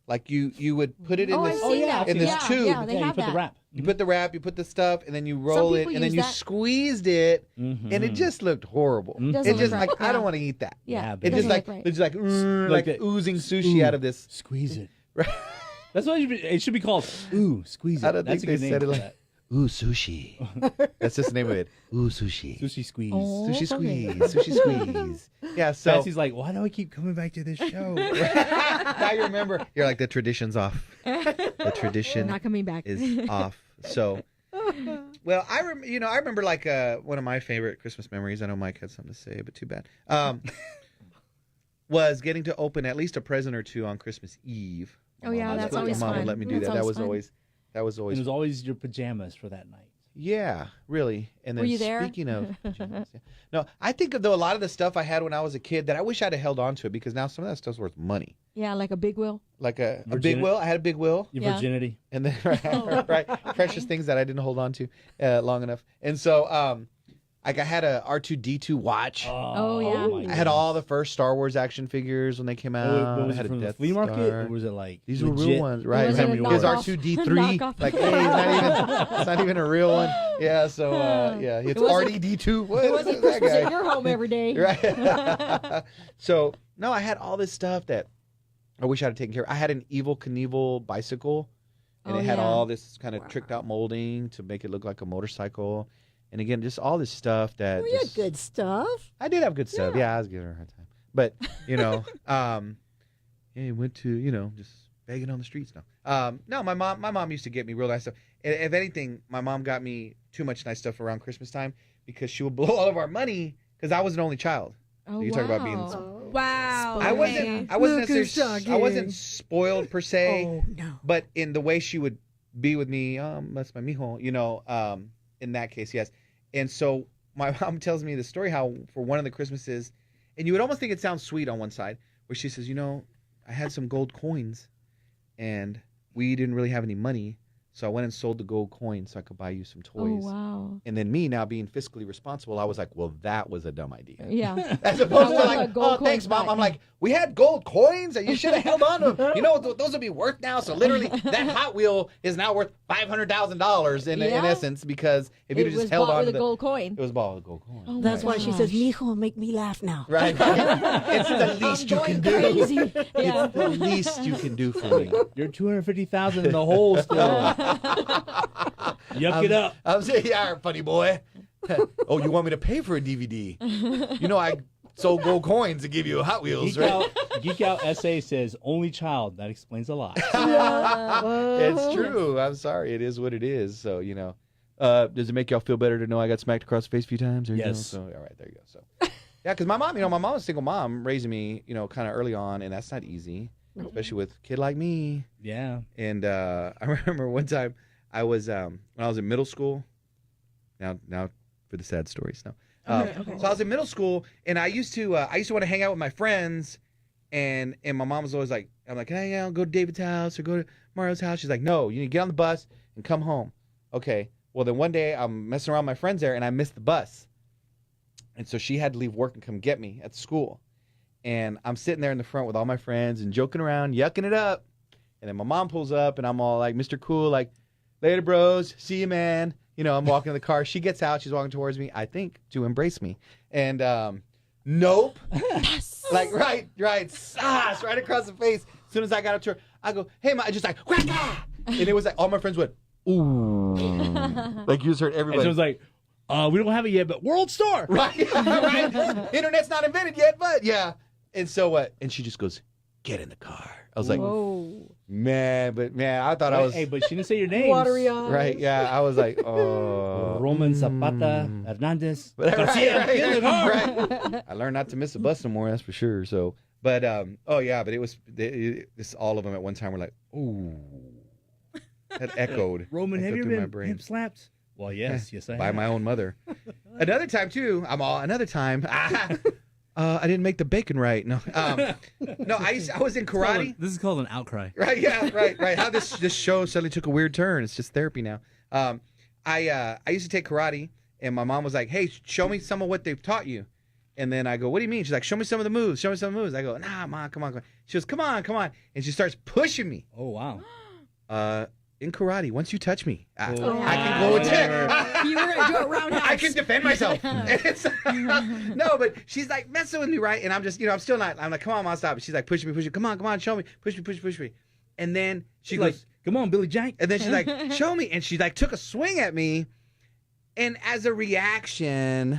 Like you would put it in Oh, this I've seen that. in this Yeah, tube. yeah, they you have put the that. wrap. You put the wrap, you put the stuff, and then you roll it, people and then use you that. squeezed it, and it just looked horrible. Doesn't It just look like right. I don't Yeah. want to eat that. Yeah, but It it just doesn't like look right. it's like Like that- oozing sushi out of this. Squeeze it. Right. That's what it should be called. Ooh, squeeze it. I don't That's think a they good said name it for like ooh sushi. That's just the name of it. Ooh sushi. Sushi squeeze. Oh, Sushi okay. squeeze. Sushi squeeze. Yeah. So Bessie's like, why do I keep coming back to this show? now you remember. You're like the tradition's off. The tradition Not coming back. is off. So, well, I remember like one of my favorite Christmas memories. I know Mike had something to say, but too bad. Was getting to open at least a present or two on Christmas Eve. Oh, yeah, My that's mom always would fun. let me do That's that. That always was fun. always It was always your pajamas for that night. yeah, really. And then Were you there? speaking of pajamas, yeah. No, I think of a lot of the stuff I had when I was a kid that I wish I'd have held on to it because now some of that stuff's worth money. Yeah, like a big wheel. Like a big Virginia- wheel. I had a big wheel. Your Yeah. virginity. And then right, precious things that I didn't hold on to long enough. And so like I had a R2D2 watch. Oh, yeah? my I had all the goodness. first Star Wars action figures when they came out. Oh, what was I had it a from the Death flea market? Star. Or was it like These were real legit? ones, right? Was it a His knockoff? R2D3. Knockoff. Like, hey, it's not even a real one. Yeah, so yeah, it's RDD2. What It wasn't is that Christmas guy? at your home every day. Right. So no, I had all this stuff that I wish I had taken care of. I had an Evel Knievel bicycle, and Oh, it had yeah. all this kind of tricked out molding to make it look like a motorcycle. And again, just all this stuff that Well, you had just- good stuff. I did have good stuff. Yeah, I was giving her a hard time. But, yeah, went to, just begging on the streets now. No, my mom used to get me real nice stuff. And if anything, my mom got me too much nice stuff around Christmas time because she would blow all of our money because I was an only child. Oh, You talk about being wow. Oh, Wow. I wasn't Lucas necessarily I wasn't spoiled per se, Oh, no. but in the way she would be with me, that's my mijo, in that case, yes. And so my mom tells me the story how for one of the Christmases, and you would almost think it sounds sweet on one side, where she says, I had some gold coins and we didn't really have any money. So I went and sold the gold coins so I could buy you some Oh, toys. wow. And then me now being fiscally responsible, I was like, well, that was a dumb idea. Yeah. As opposed to want like, the gold oh, thanks, coins Mom. back. I'm like, we had gold coins that you should have held on to. Those would be worth now. So literally, that Hot Wheel is now worth $500,000 in Yeah. essence because if It you'd was just held bought on with to a gold coin. it was bought with a gold coin. Oh, That's my why she says, gosh. Mijo, make me laugh now. Right. It's the least you can do. Crazy. Yeah. It's the least you can do for me. You're 250,000 in the hole still. Yuck it up. I'm saying, yeah, funny boy. Oh, you want me to pay for a DVD? I sold gold coins to give you a Hot Wheels, right? Geek Out SA says, only child. That explains a lot. It's true. I'm sorry. It is what it is. So, does it make y'all feel better to know I got smacked across the face a few times? Or, Yes. So, all right, there you go. So, yeah, because my mom, my mom's a single mom, raising me, kind of early on, and that's not easy, especially with a kid like me. Yeah. And I remember one time I was, when I was in middle school, now for the sad stories now. So I was in middle school, and I used to want to hang out with my friends, and my mom was always like, I'm like, hey, go to David's house or go to Mario's house. She's like, no, you need to get on the bus and come home. Okay. Well, then one day I'm messing around with my friends there, and I missed the bus, and so she had to leave work and come get me at school, and I'm sitting there in the front with all my friends and joking around, yucking it up, and then my mom pulls up, and I'm all like, Mr. Cool, like, later, bros, see you, man. I'm walking in the car. She gets out. She's walking towards me, I think, to embrace me. And nope. Like, right. Sass, right across the face. As soon as I got up to her, I go, hey, ma, just like, whacka! And it was like, all my friends went, ooh. Like, you just heard And everybody. so it was like, we don't have it yet, but World Star. Right. Internet's not invented yet, but yeah. And so what? And she just goes, get in the car. I was like, Whoa. man, I thought I was. Hey, but she didn't say your name. Watery eyes. Right, yeah. I was like, oh. Roman Zapata Hernandez. Garcia. Right, Get in the car. right. I learned not to miss a bus no more, that's for sure. So, but, but it was, this all of them at one time were like, ooh. That echoed. Roman, have you through my been brain. hip slapped? Well, yes, I By have. my own mother. Another time, too. I didn't make the bacon right. No, no. I was in karate. This is called an outcry. Right. Yeah. Right. How this show suddenly took a weird turn. It's just therapy now. I used to take karate, And my mom was like, hey, show me some of what they've taught you. And then I go, what do you mean? She's like, show me some of the moves. Show me some of the moves. I go, nah, Mom, come on. She goes, come on. And she starts pushing me. Oh, wow. In karate, once you touch me, I Oh. can go into You were going to do a roundhouse. I can defend myself. No, but she's like messing with me, right? And I'm just, I'm still not. I'm like, come on, Mom, stop. She's like, push me. Come on, show me. Push me. And then she goes, like, come on, Billy Jack. and then she's like, show me. And she like took a swing at me. And as a reaction,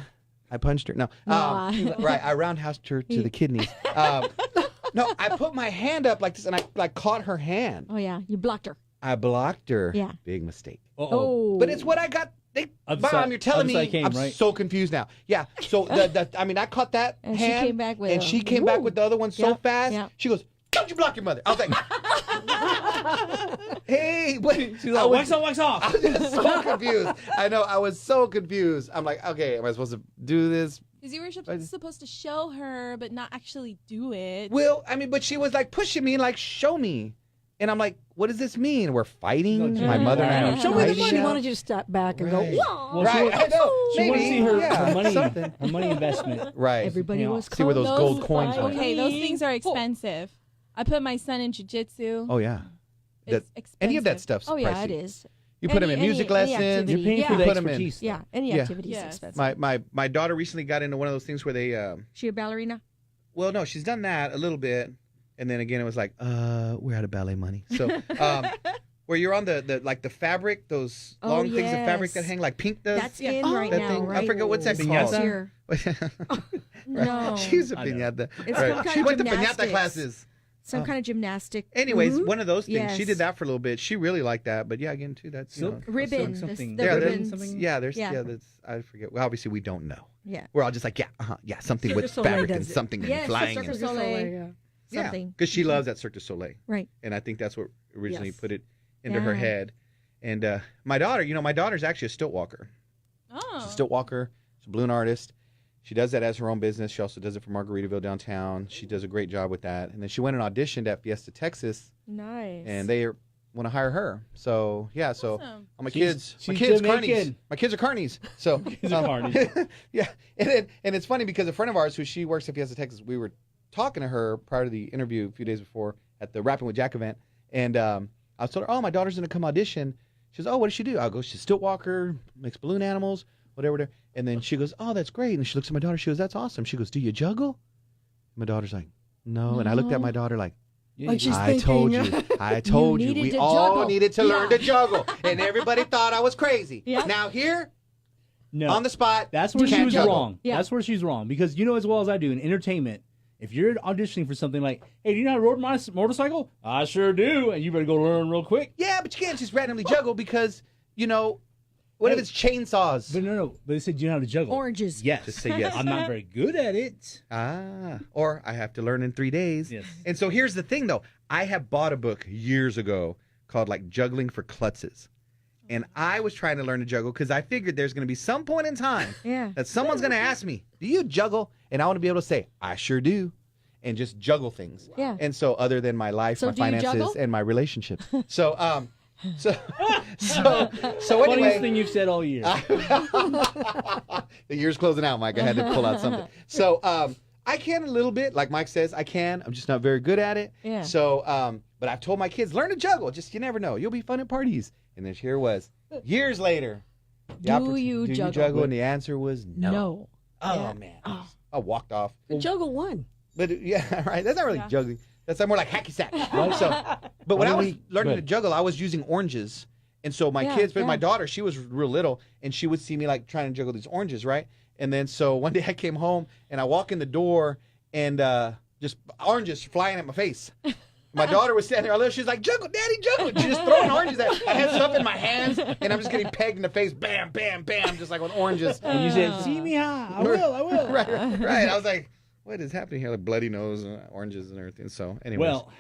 I punched her. No. Right. I roundhoused her to the kidneys. No, I put my hand up like this and I like caught her hand. Oh, yeah. You blocked her. I blocked her. Yeah. Big mistake. Uh-oh. But it's what I got. Mom, you're telling me I'm right? so confused now. Yeah. So I caught that And hand, she came back with and she came back with the other one so Yep, fast. yep. She goes, "Don't you block your mother?" I was like, "Hey, but She's like, wax on, wax off. I was just so confused. I know. I was so confused. I'm like, okay, am I supposed to do this? Because you were supposed to show her, but not actually do it. Well, I mean, but she was like pushing me, like, show me. And I'm like, what does this mean? We're fighting? No, My mother and I are Show me the fighting? money. She wanted you to step back and Right. go, whoa. Well, Right, I know. She wants to see her, Yeah, her money, something. her money investment. Right. Everybody Yeah. was See where those gold coins went. Okay, those things are expensive. I put my son in jiu-jitsu. Oh, yeah. It's expensive. Any of that stuff's Oh, yeah, pricey. it is. You put them in music any lessons. activity. You're paying Yeah. for the Put 'em in. expertise. Yeah, any Yeah. activity is Yes. expensive. My daughter recently got into one of those things where they She a ballerina? well, no, she's done that a little bit, and then again it was like we're out of ballet money. So where you're on the like the fabric, those Oh, long things of fabric that yes. hang like Pink does. That's in that right now, thing. right? I forget what's that Piñata? called. Here. No. She's a I know. piñata. It's Right. some kind She of went to piñata gymnastics. classes. Some kind of gymnastic. Anyways, one of those things. She Yes. did that for a little bit. She really liked that. But yeah, again, too, that's you know. Silk? Ribbon. Silk something. The Yeah, ribbons. something. Yeah, there's Yeah. that's I forget. Well, obviously we don't know. Yeah. We're all just like something Cirque with du Soleil fabric and does it. something and Yes, flying. Cirque And, du Soleil. yeah, Something. because she loves that Cirque du Soleil, Right. and I think that's what originally Yes. put it into her Yeah. head. And my daughter, my daughter's actually a stilt walker. Oh. She's a stilt walker. She's a balloon artist. She does that as her own business. She also does it for Margaritaville downtown. She does a great job with that. And then she went and auditioned at Fiesta, Texas, Nice. and they want to hire her. So yeah, so Awesome. my She's kids Jamaican. carnies. My kids are carnies. So Kids are carnies. yeah, and it's funny because a friend of ours who she works at Fiesta, Texas, we were talking to her prior to the interview a few days before at the Rapping with Jack event, and I was told her, oh, my daughter's gonna come audition. She goes, oh, what does she do? I go, she's a stilt walker, makes balloon animals, whatever. And then she goes, oh, that's great. And she looks at my daughter. She goes, that's awesome. She goes, do you juggle? My daughter's like, no. And I looked at my daughter like, Yeah, Like she's I told thinking. you. I told you. needed We to all juggle. needed to learn Yeah. to juggle. And everybody thought I was crazy. Yeah. Now here, no. on the spot, That's where she can't was juggle. wrong. Yeah. That's where she's wrong. Because you know as well as I do in entertainment, if you're auditioning for something like, hey, do you know how to ride my motorcycle? I sure do. And you better go learn real quick. Yeah, but you can't just randomly juggle because, what if Hey. it's chainsaws? But no. But they said, do you know how to juggle? Oranges. Yes. Just say yes. I'm not very good at it. Or I have to learn in 3 days. Yes. And so here's the thing, though. I have bought a book years ago called, like, Juggling for Klutzes. And I was trying to learn to juggle because I figured there's going to be some point in time Yeah. that someone's going to ask me, do you juggle? And I want to be able to say, I sure do. And just juggle things. Yeah. And so other than my life, So my do you finances, juggle? and my relationships. So Funniest anyway. thing you've said all year. The year's closing out, Mike. I had to pull out something. So I can a little bit, like Mike says, I can. I'm just not very good at it. Yeah. So, but I've told my kids, learn to juggle. Just you never know. You'll be fun at parties. And then here it was, years later. Do you juggle? And the answer was no. No. Oh Yeah. man, Oh. I walked off. Juggle one. But yeah, right. That's not really Yeah. juggling. That's more like hacky sack. So, but when Why I don't was we- learning go to ahead. juggle, I was using oranges, and so my Yeah, kids, but my yeah. daughter, she was real little, and she would see me like trying to juggle these oranges, right? And then so one day I came home and I walk in the door and just oranges flying at my face. My daughter was standing there, she's like, juggle, daddy, juggle. She's just throwing oranges at me. I had stuff in my hands, and I'm just getting pegged in the face, bam, bam, bam, just like with oranges. And you said, see me how? I will. right. I was like, what is happening here? Like bloody nose and oranges and everything. So anyways. Well,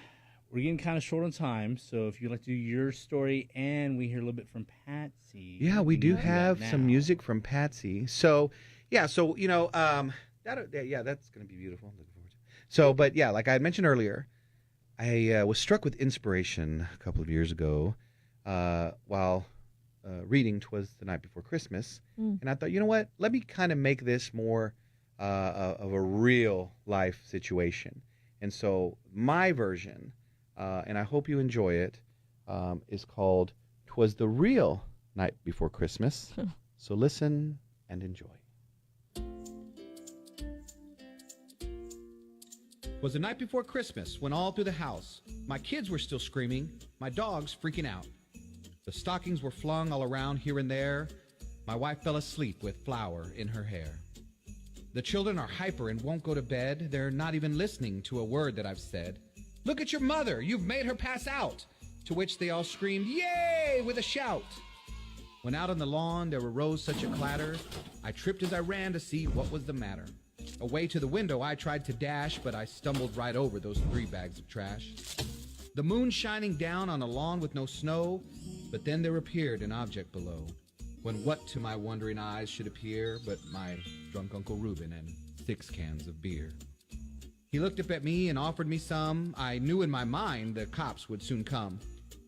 we're getting kind of short on time, so if you'd like to do your story and we hear a little bit from Patsy. Yeah, we do can that have now. some music from Patsy. So, yeah, that's going to be beautiful. Looking forward to it. So, but yeah, like I had mentioned earlier, I was struck with inspiration a couple of years ago while reading "Twas the Night Before Christmas," and I thought, you know what? Let me kind of make this more of a real life situation. And so my version, and I hope you enjoy it, is called "'Twas the Real Night Before Christmas." So listen and enjoy. 'Twas the night before Christmas when all through the house my kids were still screaming, my dogs freaking out. The stockings were flung all around here and there. My wife fell asleep with flour in her hair. The children are hyper and won't go to bed. They're not even listening to a word that I've said. "Look at your mother, you've made her pass out." To which they all screamed, "Yay!" with a shout. When out on the lawn there arose such a clatter, I tripped as I ran to see what was the matter. Away to the window I tried to dash, but I stumbled right over those 3 bags of trash. The moon shining down on a lawn with no snow, but then there appeared an object below, when what to my wondering eyes should appear but my drunk Uncle Reuben and 6 cans of beer. He looked up at me and offered me some. I knew in my mind the cops would soon come.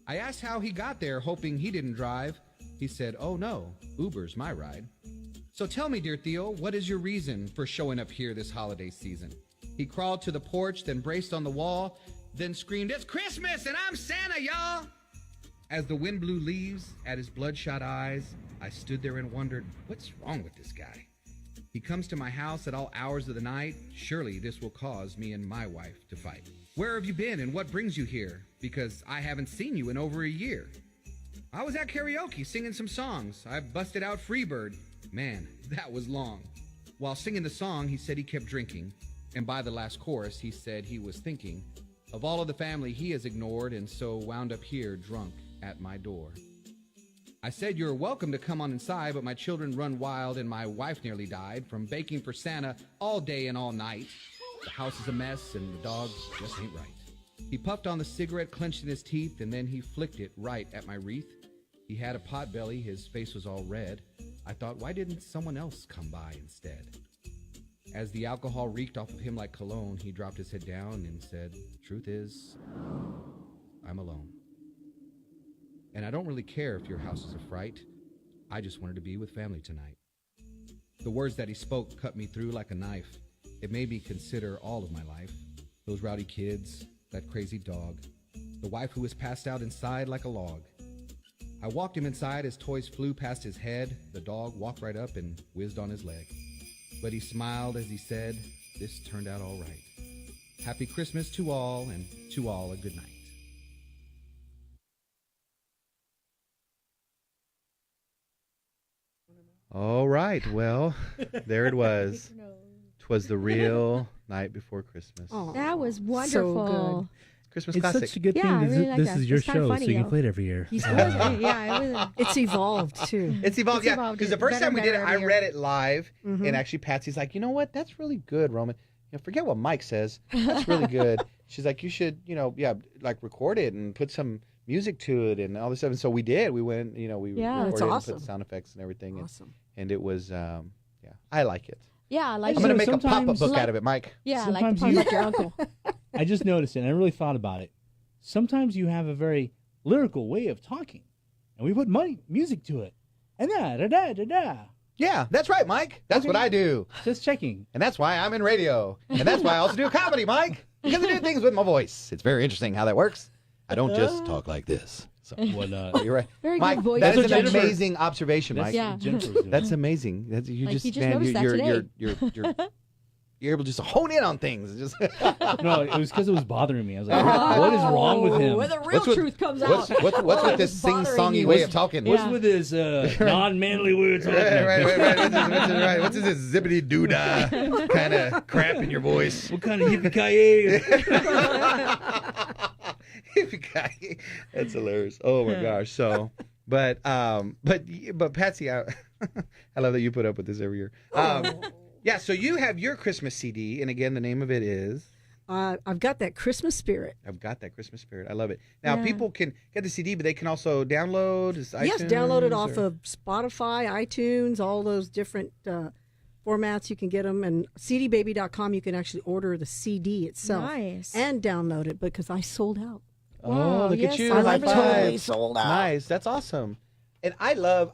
I asked how he got there, hoping he didn't drive. He said, "Oh no, Uber's my ride." "So tell me, dear Theo, what is your reason for showing up here this holiday season?" He crawled to the porch, then braced on the wall, then screamed, "It's Christmas and I'm Santa, y'all!" As the wind blew leaves at his bloodshot eyes, I stood there and wondered, what's wrong with this guy? He comes to my house at all hours of the night. Surely this will cause me and my wife to fight. "Where have you been and what brings you here? Because I haven't seen you in over a year." "I was at karaoke singing some songs. I busted out Freebird. Man, that was long." While singing the song, he said he kept drinking. And by the last chorus, he said he was thinking of all of the family he has ignored and so wound up here drunk at my door. I said, "You're welcome to come on inside, but my children run wild and my wife nearly died from baking for Santa all day and all night. The house is a mess and the dogs just ain't right." He puffed on the cigarette, clenched in his teeth, and then he flicked it right at my wreath. He had a pot belly, his face was all red. I thought, why didn't someone else come by instead? As the alcohol reeked off of him like cologne, he dropped his head down and said, "Truth is, I'm alone. And I don't really care if your house is a fright. I just wanted to be with family tonight." The words that he spoke cut me through like a knife. It made me consider all of my life. Those rowdy kids, that crazy dog, the wife who was passed out inside like a log. I walked him inside as toys flew past his head. The dog walked right up and whizzed on his leg. But he smiled as he said, "This turned out all right. Happy Christmas to all, and to all a good night." All right, well, there it was. 'Twas the real night before Christmas. Aw, That was so wonderful. good. Christmas It's classic. such a good Yeah, thing. I really like This that. is your It's kinda show, funny, so you can though. play it every year. He's yeah, it was. It's evolved too. It's evolved, It's yeah. evolved. Because the first Better time we and did it, better I every year. read it live, Mhm. and actually Patsy's like, "You know what? That's really good, Roman. You know, forget what Mike says. That's really good." She's like, "You should, like record it and put some music to it and all this stuff." And so we did. We went, we Yeah. recorded That's and awesome. put sound effects and everything, Awesome. and it was, I like it. Yeah, I like I'm You gonna know, make a pop-up sometimes- book Like- out of it, Mike. Yeah, I like the Sometimes part you- about your uncle. I just noticed it, and I really thought about it. Sometimes you have a very lyrical way of talking, and we put music to it. And da-da-da-da-da. Yeah, that's right, Mike. That's Okay. what I do, Just checking. and that's why I'm in radio, and that's why I also do comedy, Mike, because I do things with my voice. It's very interesting how that works. I don't just talk like this. So What, you're right, Very Mike. good voice. That is That's an what Jennifer- amazing observation, that's Mike. Yeah. what Jennifer's doing. That's amazing. That's, you Like, just you just man, noticed that today. you're able just to hone in on things. It's just No, it was because it was bothering me. I was like, what is wrong with him? Where the real What's with- truth comes what's out. what's with this It's bothering sing-songy you. way of talking? What's Yeah. with his non-manly way of talking? right. What's this zippity doo-dah kind of crap in your voice? What kind of yippee-ki-yay? That's hilarious. Oh my gosh. So, but Patsy, I love that you put up with this every year. Yeah. So you have your Christmas CD, and again, the name of it is I've got that Christmas spirit. "I've Got That Christmas Spirit." I love it. Now Yeah. people can get the CD, but they can also download. Yes, download it off of Spotify, iTunes, all those different formats. You can get them, and cdbaby.com. You can actually order the CD itself Nice. and download it because I sold out. Oh, Wow, look yes, at you! I High remember five. totally sold out. Nice. That's awesome. And I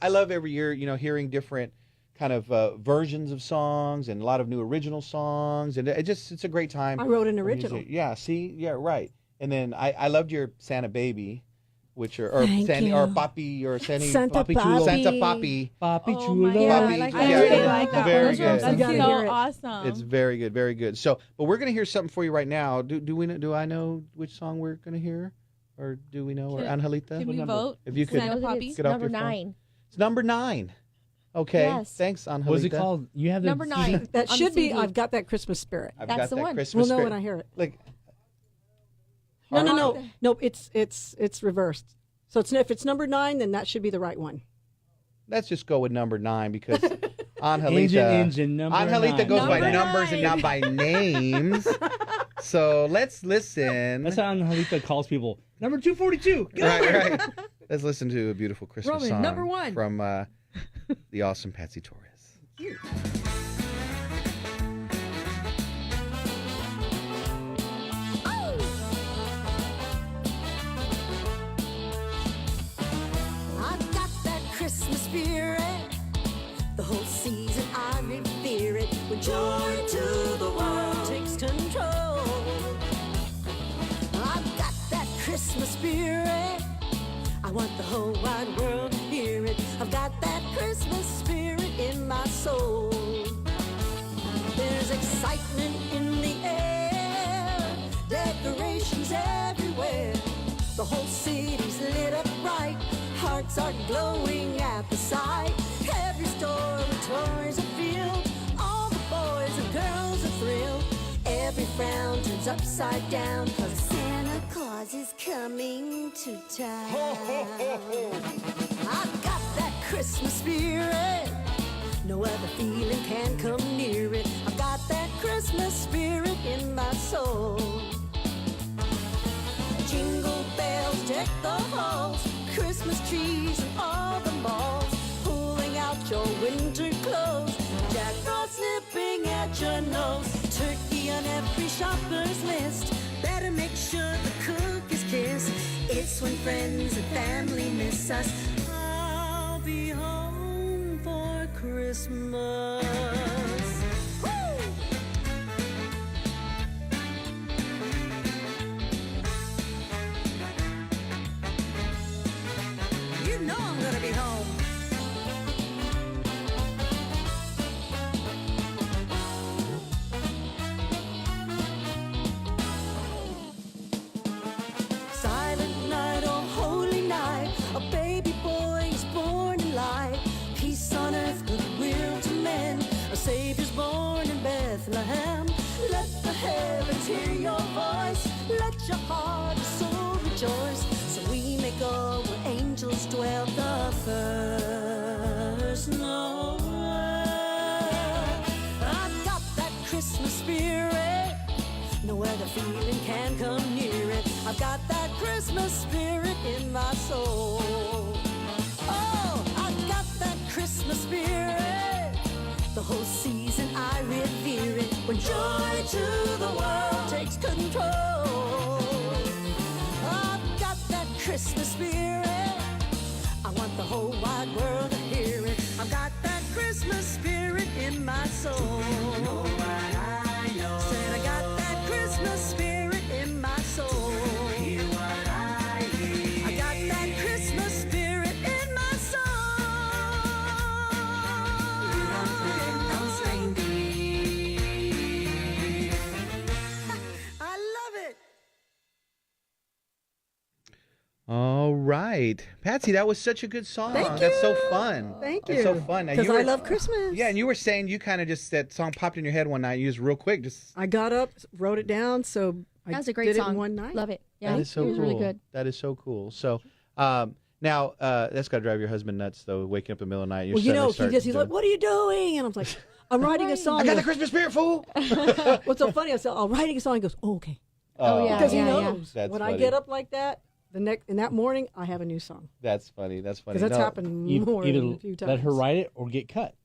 love every year, hearing different kind of versions of songs and a lot of new original songs, and it's a great time. I wrote an original. Yeah, see, yeah, right. And then I loved your Santa Baby, which or Thank Sandy you. or Papi or Sandy Santa Papi Papi. Chulo. Santa Papi. Papi Oh Chulo. my Papi. God, I like that. Yeah, I really like that very one. good. That's You gotta so hear it. awesome. It's very good, very good. So, but we're gonna hear something for you right now. Do I know which song we're gonna hear, or do we know? Or Angelita, Can we number? vote? if you could Santa Know that Papi? it's Get off number your phone. 9. it's number 9. Okay, Yes. thanks, Angelita. What's it called? You have the Number 9. That on should the be. CD. I've got that Christmas spirit. I've That's got the that one. Christmas We'll know spirit. when I hear it. Like, No. It's reversed. So if it's number 9, then that should be the right one. let's just go with number 9 because Angelita. Engine number Angelita 9. goes by Number numbers and 9. not by names. So let's listen. That's how Angelita calls people. Number 242. Go! Right. Let's listen to a beautiful Christmas Roman, song number 1. from the awesome Patsy Torres. I've got that Christmas spirit. The whole season I revere it. When joy to the world takes control. I've got that Christmas spirit. I want the whole wide world to hear it. I've got that Christmas spirit in my soul. There's excitement in the air. Decorations everywhere. The whole city's lit up bright. Hearts are glowing at the sight. Every store with toys are filled. All the boys and girls are thrilled. Every frown turns upside down, 'cause Santa Claus is coming to town. I've got that Christmas spirit. No other feeling can come near it. I've got that Christmas spirit in my soul. Jingle bells deck the halls, Christmas trees and all the malls, pulling out your winter clothes, Jack Frost nipping at your nose, turkey on every shopper's list, better make sure the cook is kissed. It's when friends and family miss us. I'll be home for Christmas. Woo! You know I'm gonna be home. Silent night, oh holy night, a baby boy is born in light. Peace on earth, goodwill to men, a Savior's born in Bethlehem. Let the heavens hear your voice, let your heart and soul rejoice, so we may go where angels dwell. The first Noel. I've got that Christmas spirit, no other feeling can come near it. I've got that Christmas spirit in my soul. Oh, I've got that Christmas spirit. The whole season I revere it. When joy to the world takes control. I've got that Christmas spirit. I want the whole wide world to hear it. I've got that Christmas spirit in my soul. Said I got that Christmas spirit in my soul. I got that Christmas spirit in my soul. I love it. All right, Patsy, that was such a good song. Thank That's so you. fun. Thank That's you. so fun. Now, Because you I were- love Christmas. Yeah, and you were saying you kind of just that song popped in your head one night. You just real quick, just I got up, wrote it down, so I That was a great did song. it in one night. Love it. Yeah, that is so it was cool. really good. That is so cool. So now that's got to drive your husband nuts, though. Waking up in the middle of the night, you're Well, you know, suddenly he's starting like, to- "What are you doing?" And I was like, "I'm writing a song." I got the Christmas spirit, fool. What's so funny? I said, "I'm writing a song." He goes, "Oh, okay," Oh, yeah. because he yeah. knows That's when funny. I get up like that. In that morning, I have a new song That's funny. That's funny. because that's No, happened You more either than a few times. let her write it or get cut.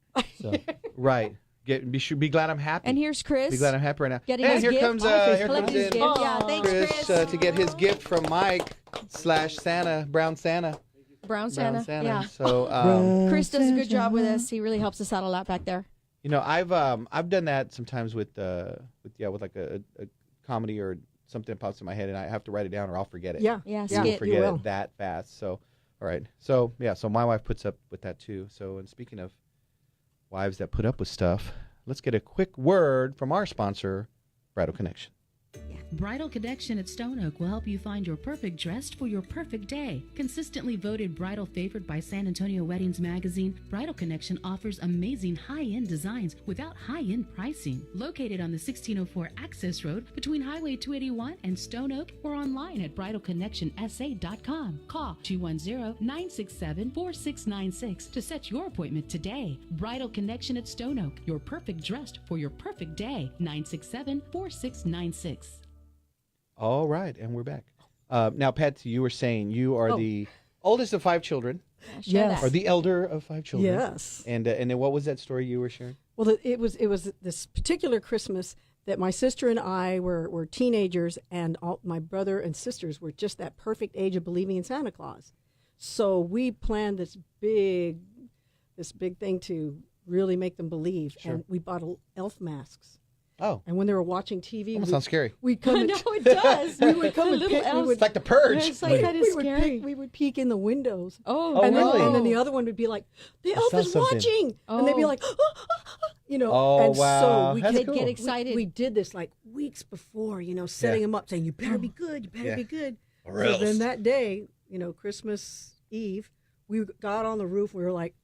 So Right. Be glad I'm happy. And here's Chris. Be glad I'm happy right now. Getting and his here gift. comes Collecting his in gift. Yeah, thanks, Chris to get his gift from Mike / Santa, Brown Santa. Brown Santa. Yeah. So, Chris does a good job with us. He really helps us out a lot back there. you know, I've done that sometimes with like a comedy or something that pops in my head, and I have to write it down or I'll forget it. Yeah. Yeah, I will skit. forget You will. it that fast. So, all right. So, yeah. So my wife puts up with that too. So, and speaking of wives that put up with stuff, let's get a quick word from our sponsor, Bridal Connection. Bridal Connection at Stone Oak will help you find your perfect dress for your perfect day. Consistently voted bridal favorite by San Antonio Weddings magazine, Bridal Connection offers amazing high-end designs without high-end pricing. Located on the 1604 Access Road between Highway 281 and Stone Oak, or online at bridalconnectionsa.com. Call 210-967-4696 to set your appointment today. Bridal Connection at Stone Oak, your perfect dress for your perfect day. 967-4696. All right, and we're back. Now, Pat, you were saying you are the oldest of 5 children, Yes. or the elder of 5 children. Yes. And then what was that story you were sharing? Well, it was this particular Christmas that my sister and I were teenagers, and all my brother and sisters were just that perfect age of believing in Santa Claus. So we planned this big thing to really make them believe, and we bought elf masks. Oh. And when they were watching TV, Almost sounds scary. we'd come. I know it does. We would come and Little pick. We elves. would, It's like the Purge. It's like that is we would scary. we would peek in the windows. Oh, and, really? and then the other one would be like, the elf sounds is something. watching. And they'd be Oh. like, you know. Oh, and wow. so we That's could cool. get excited. We did this like weeks before, setting them up, saying, you better be good, you better Yeah. be good. Or so else. then that day, Christmas Eve, we got on the roof, we were like,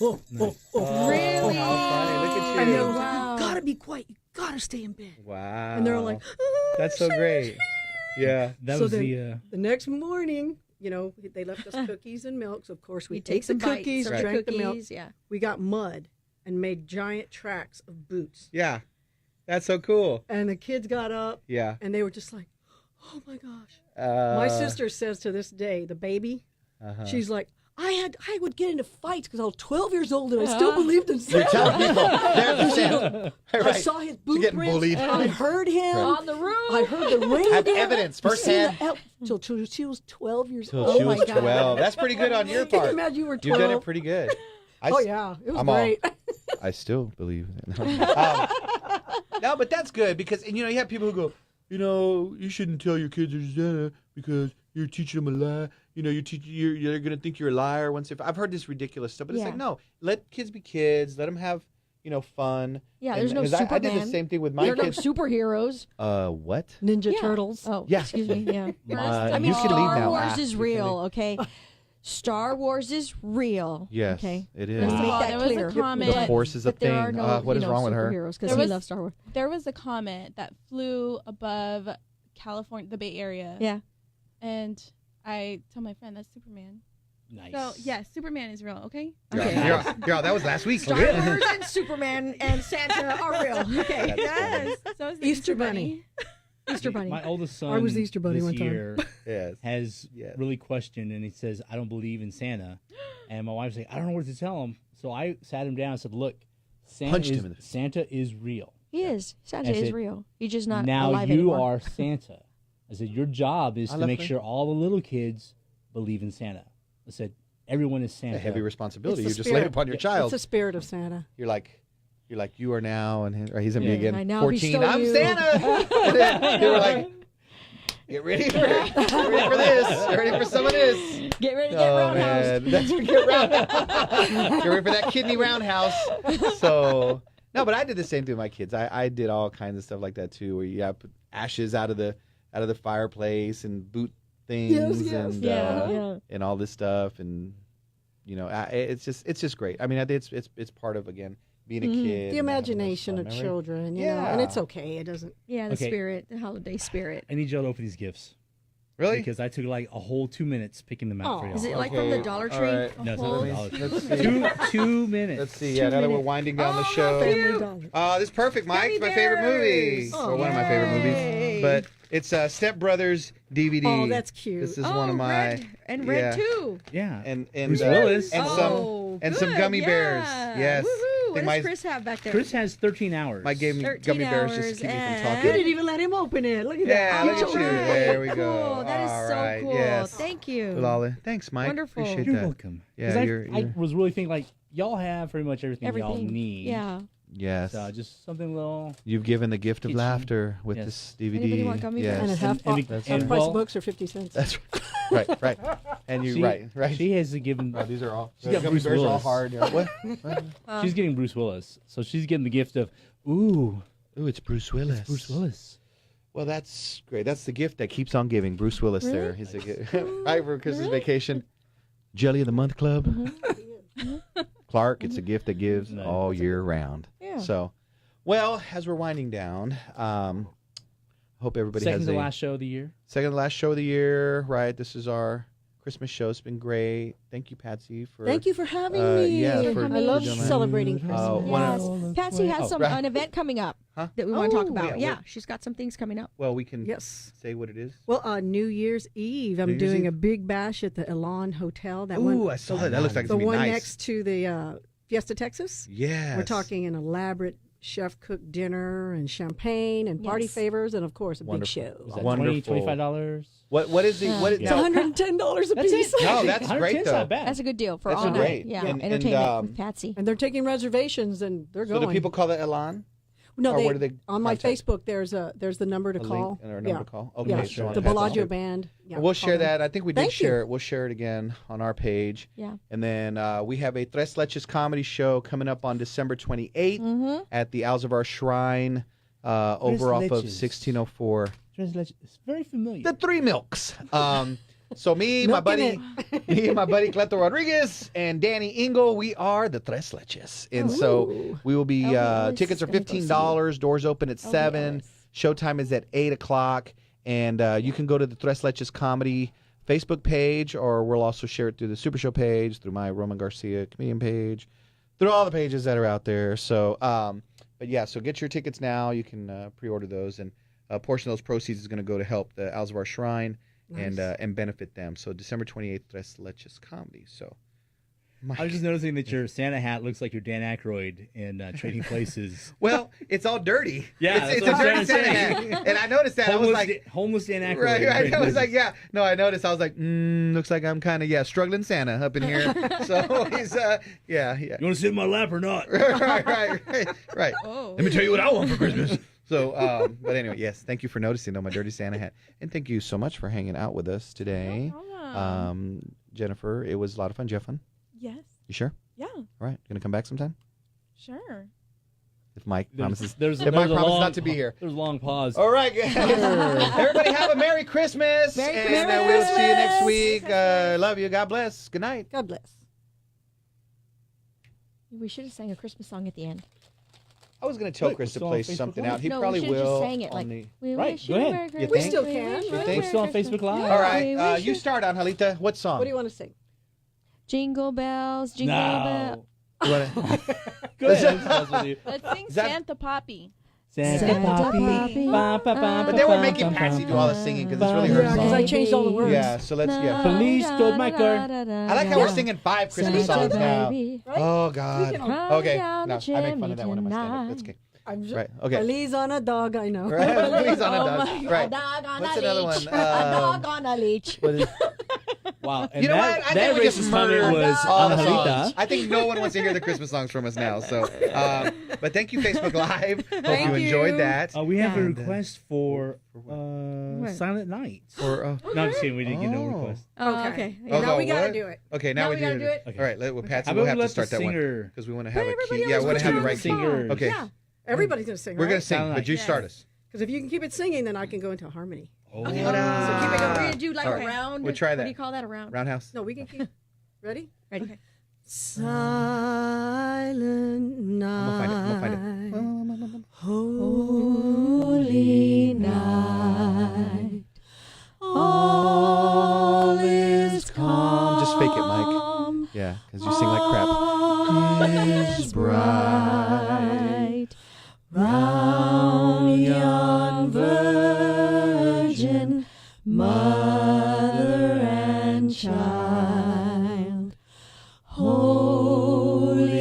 oh, oh, oh. Really? How funny. Look at And you. they were like, Wow. you gotta be quiet, you gotta stay in bed. Wow. And they're like, oh, That's so great. Yeah. That So was then- the next morning, they left us cookies and milk. So of course we We take the some bites cookies, of Right. drank the milk. cookies, yeah. We got mud and made giant tracks of boots. Yeah. That's so cool. And the kids got up Yeah. and they were just like, oh my gosh. Uh, My sister says to this day, the baby, she's like, I would get into fights because I was 12 years old and I still believed in You're Santa. telling people. There's the Santa. I Right. saw his You're boot getting prints. bullied. I heard him On the roof. I heard the reindeer. Have evidence You see the firsthand. elf- Till she was 12 years Till old. she Oh was my God. 12. That's pretty good on your Can part. you imagine you were 12? You've done it pretty good. Oh yeah, it was I'm all- great. I still believe it. No, but that's good because you have people who go, you shouldn't tell your kids there's Santa because you're teaching them a lie. They're gonna think you're a liar once. I've heard this ridiculous stuff, but it's Yeah. like no, let kids be kids. Let them have fun. Yeah, And- there's no 'cause Superman. I did the same thing with my There are no kids. superheroes. What? Ninja Yeah. Turtles. Oh, Yeah. excuse me. Yeah. I mean, you can Star leave now. Wars is You can real, leave. okay? Star Wars is real. Yes, Okay. it Let's is. make Wow. that There was a clear. comment- The Force is a But there are thing. no, What is wrong with her? Because There he was- loves Star Wars. There was a comet that flew above California, the Bay Area. Yeah. And I tell my friend that's Superman. Nice. So yes, Superman is real. Okay. Okay. Yeah, that was last week. Star Wars and Superman and Santa are real. Okay. That's Yes. So is the Easter Bunny. Easter Bunny. My oldest son I was the Easter Bunny this one time. year Yes. has Yes. really questioned, and he says, I don't believe in Santa. And my wife's like, I don't know what to tell him. So I sat him down and said, look, Punched him in the face. Santa is real. He is. Santa That's is it. real. He's just not Now alive you anymore. are Santa. I said, your job is I to love make her. sure all the little kids believe in Santa. I said, everyone is Santa. A heavy responsibility It's you the just spirit. laid upon your It's child. the spirit of Santa. You're like, you are now, and he's gonna be Yeah. again. I now 14. bestow I'm you. Santa. And then they were like, get ready for this. Get ready for some of this. Get ready to get Oh roundhouse. man, that's get ready for that kidney roundhouse. So no, but I did the same thing with my kids. I did all kinds of stuff like that too, where you put ashes out of the fireplace and boot things Yes. and Yeah. and all this stuff, and it's just great. I mean, I think it's part of again being a kid. The and having those imagination fun of memories. children, Yeah. and it's okay. It doesn't. Yeah, the Okay. spirit, the holiday spirit. I need y'all to open these gifts. Really? Because I took like a whole 2 minutes picking them out for Oh. y'all. Is it like from the Dollar all Tree? right. No, it's not whole- the Dollar Tree. Let's see. 2 minutes. Let's see. Yeah, now that we're winding down the show. Family Dollar. Oh, this is perfect, Mike. It's my favorite movie. bears. Or one of my favorite movies. But it's Step Brothers DVD. Oh, that's cute. This is Oh, one of my red, and red yeah. too. Yeah. and Bruce Willis. and Oh, some good, gummy bears. yeah. Yes. Woohoo. What my does Chris have back there? Chris has 13 hours. Mike gave me 13 gummy bears just to hours keep me from and- You talking. didn't even let him open it. Look at Yeah, that. look at you. There we go. Cool. That is All so right, cool. yes. Thank you. Lolly. Thanks, Mike. Wonderful. Appreciate You're that. welcome. Yeah, 'Cause I you're- was really thinking like y'all have pretty much everything y'all need. Yeah. Yes. So just something little. You've given the gift of Kitchen. laughter with Yes. this DVD. Anybody want gummy yes. And at half, And- half and- price well- books are 50 cents. That's right. Right. And you She- right. She has given. Oh, these are all. She's got gummy Bruce bears are all Willis. hard. Yeah. What? She's getting Bruce Willis, so she's getting the gift of ooh, Ooh, it's Bruce Willis. it's Bruce Willis. Well, that's great. That's the gift that keeps on giving. Bruce Willis there. He's a gift. Right for Christmas vacation. Jelly of the Month Club. Clark, it's a gift that gives Nice. all year round. Yeah. So, well, as we're winding down, hope everybody Second has to a last show of the year. second to last show of the year. Right. This is our Christmas show. It's been great. Thank you, Patsy, for Thank you for having Uh, me. yeah, for I love doing that. celebrating Christmas. one Yes. of- Patsy has right. an event coming up Huh? that we want to talk Oh, about. yeah, Yeah, she's got some things coming up. Well, we can Yes. say what it is. Well, New Year's Eve, I'm New Year's doing Eve? a big bash at the Elan Hotel. That Ooh, one, I saw that. That looks like it's the gonna be one nice. next to the Fiesta Texas. Yes. We're talking an elaborate chef-cooked dinner and champagne and party Yes. favors and, of course, a Wonderful. big Is show. that Wonderful. $25? What is the what is It's now? $110 a That's piece. it. No, that's great, 110's though. not bad. That's a good deal for That's all great. night. Yeah, And- entertainment and, with Patsy. And they're taking reservations and they're So going. do people call that Elan? No, or where do they on my contact? Facebook. There's the number to A call. link and a number to call? Okay, yeah. so on the Patsy's Bellagio Facebook. band. Yeah, We'll call share them. that. I think we did Thank share you. it. We'll share it again on our page. Yeah. And then we have a Tres Leches comedy show coming up on December 28th Mm-hmm. at the Alzavar Shrine over off of Leches. 1604. It's very familiar. The Three Milks. So me, my Milking buddy Cleto Rodriguez, and Danny Ingle, we are the Tres Leches. And so Ooh. we will be, Elvis tickets are is gonna go see $15, doors open at 7, Elvis. showtime is at 8 o'clock, and you can go to the Tres Leches Comedy Facebook page, or we'll also share it through the Super Show page, through my Roman Garcia comedian page, through all the pages that are out there. So, but yeah, so get your tickets now. You can pre-order those, and a portion of those proceeds is going to go to help the Alzavar Shrine and benefit them. So December 28th, Tres Leches Comedy. So I was just noticing that your Santa hat looks like your Dan Aykroyd in Trading Places. well, it's all dirty. Yeah, that's it's what a I'm dirty trying to Santa say. hat. And I noticed that. I was like, homeless Dan Aykroyd. right. in Trading I was Places. like, yeah. No, I noticed. I was like, looks like I'm kind of struggling Santa up in here. So he's yeah. You want to sit in my lap or not? right. Oh. Let me tell you what I want for Christmas. So, but anyway, yes. Thank you for noticing though my dirty Santa hat, and thank you so much for hanging out with us today, Jennifer. It was a lot of fun. Did you have fun? Yes. You sure? Yeah. All right. Gonna come back sometime Sure. if Mike promises. There's If Mike a promises long, not to be here. There's a long pause. All right, guys. Everybody have a Merry Christmas. Merry and Christmas. we'll see you next week. Love you. God bless. Good night. God bless. We should have sang a Christmas song at the end. I was going to tell Wait, Chris to it's on play Facebook something Live? out. He No, we probably should've just will. sang it on like- the... We Right, wish go you ahead. a Merry You Christmas. We think? still We can. wish you Right? a We're Merry still on Christmas. Facebook Live. All right. We wish You start, Angelita. What song? What do you want to sing? Jingle bells, jingle bells. No. You wanna- Go ahead. That's what you- Let's sing Is that- Santa Poppy. Santa Poppy. Poppy. Ba, ba, ba, But they were ba, making ba, Patsy ba, do all the singing because it's really her Yeah, song. because I changed all the words. Yeah, so let's, Police stole my car. I like how we're singing 5 Christmas songs now. Right? Oh, God. We can- Okay. down No, the I make fun of chimney that one in my stand-up. That's tonight. okay. I'm just, Right, okay. Police on a dog, I know. Right, please on a Oh dog. my- Right. A dog on What's a another leash. one? A dog on a leash. What is- Wow. And You know that, what? I that think we just racist comment murdered was all the Angelita. songs. I think no one wants to hear the Christmas songs from us now. So, but thank you, Facebook Live. Hope Thank you you. enjoyed that. We have a And, request for What? Silent Night. Or, No, I'm just kidding. We didn't get no Oh. request. Oh, okay. Oh, Now we got to what? do it. Okay, now, Now we we do gotta it. do it. Okay. All right, well, Patsy, How we'll about have we to let start the that one singer? because we want to have a everybody key. else Yeah, we want to have the go right key. Singers. Okay, Yeah. Everybody's going to sing, we're right? gonna sing, Silent but you Night. start us. Because if you can keep it singing, then I can go into harmony. Oh, Okay. What So keep it going. We're up? gonna do like All a right. round. We'll try What that. do you call that? A round? Roundhouse. No, we can keep. Ready? Ready? Okay. Silent night. I'm gonna find it. Holy night. All is calm. Just fake it, Mike. Yeah, because you sing like crap. Is bright round yon virgin mother and child, holy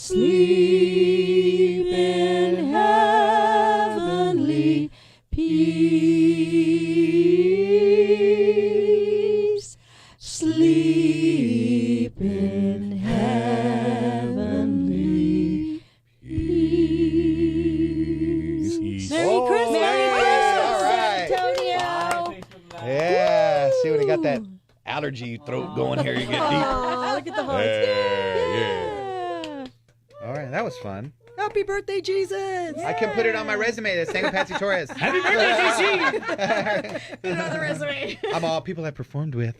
Sleep in heavenly peace. Sleep in heavenly peace. Merry Christmas! All right. Antonio. Yeah. See when you got that allergy throat going here, you get deep. Oh, look at the hearts. Yeah. All right, that was fun. Happy birthday, Jesus! I can put it on my resume. That's Sang Patsy Torres. Happy birthday, DC! Put it on the resume. I'm all people I performed with.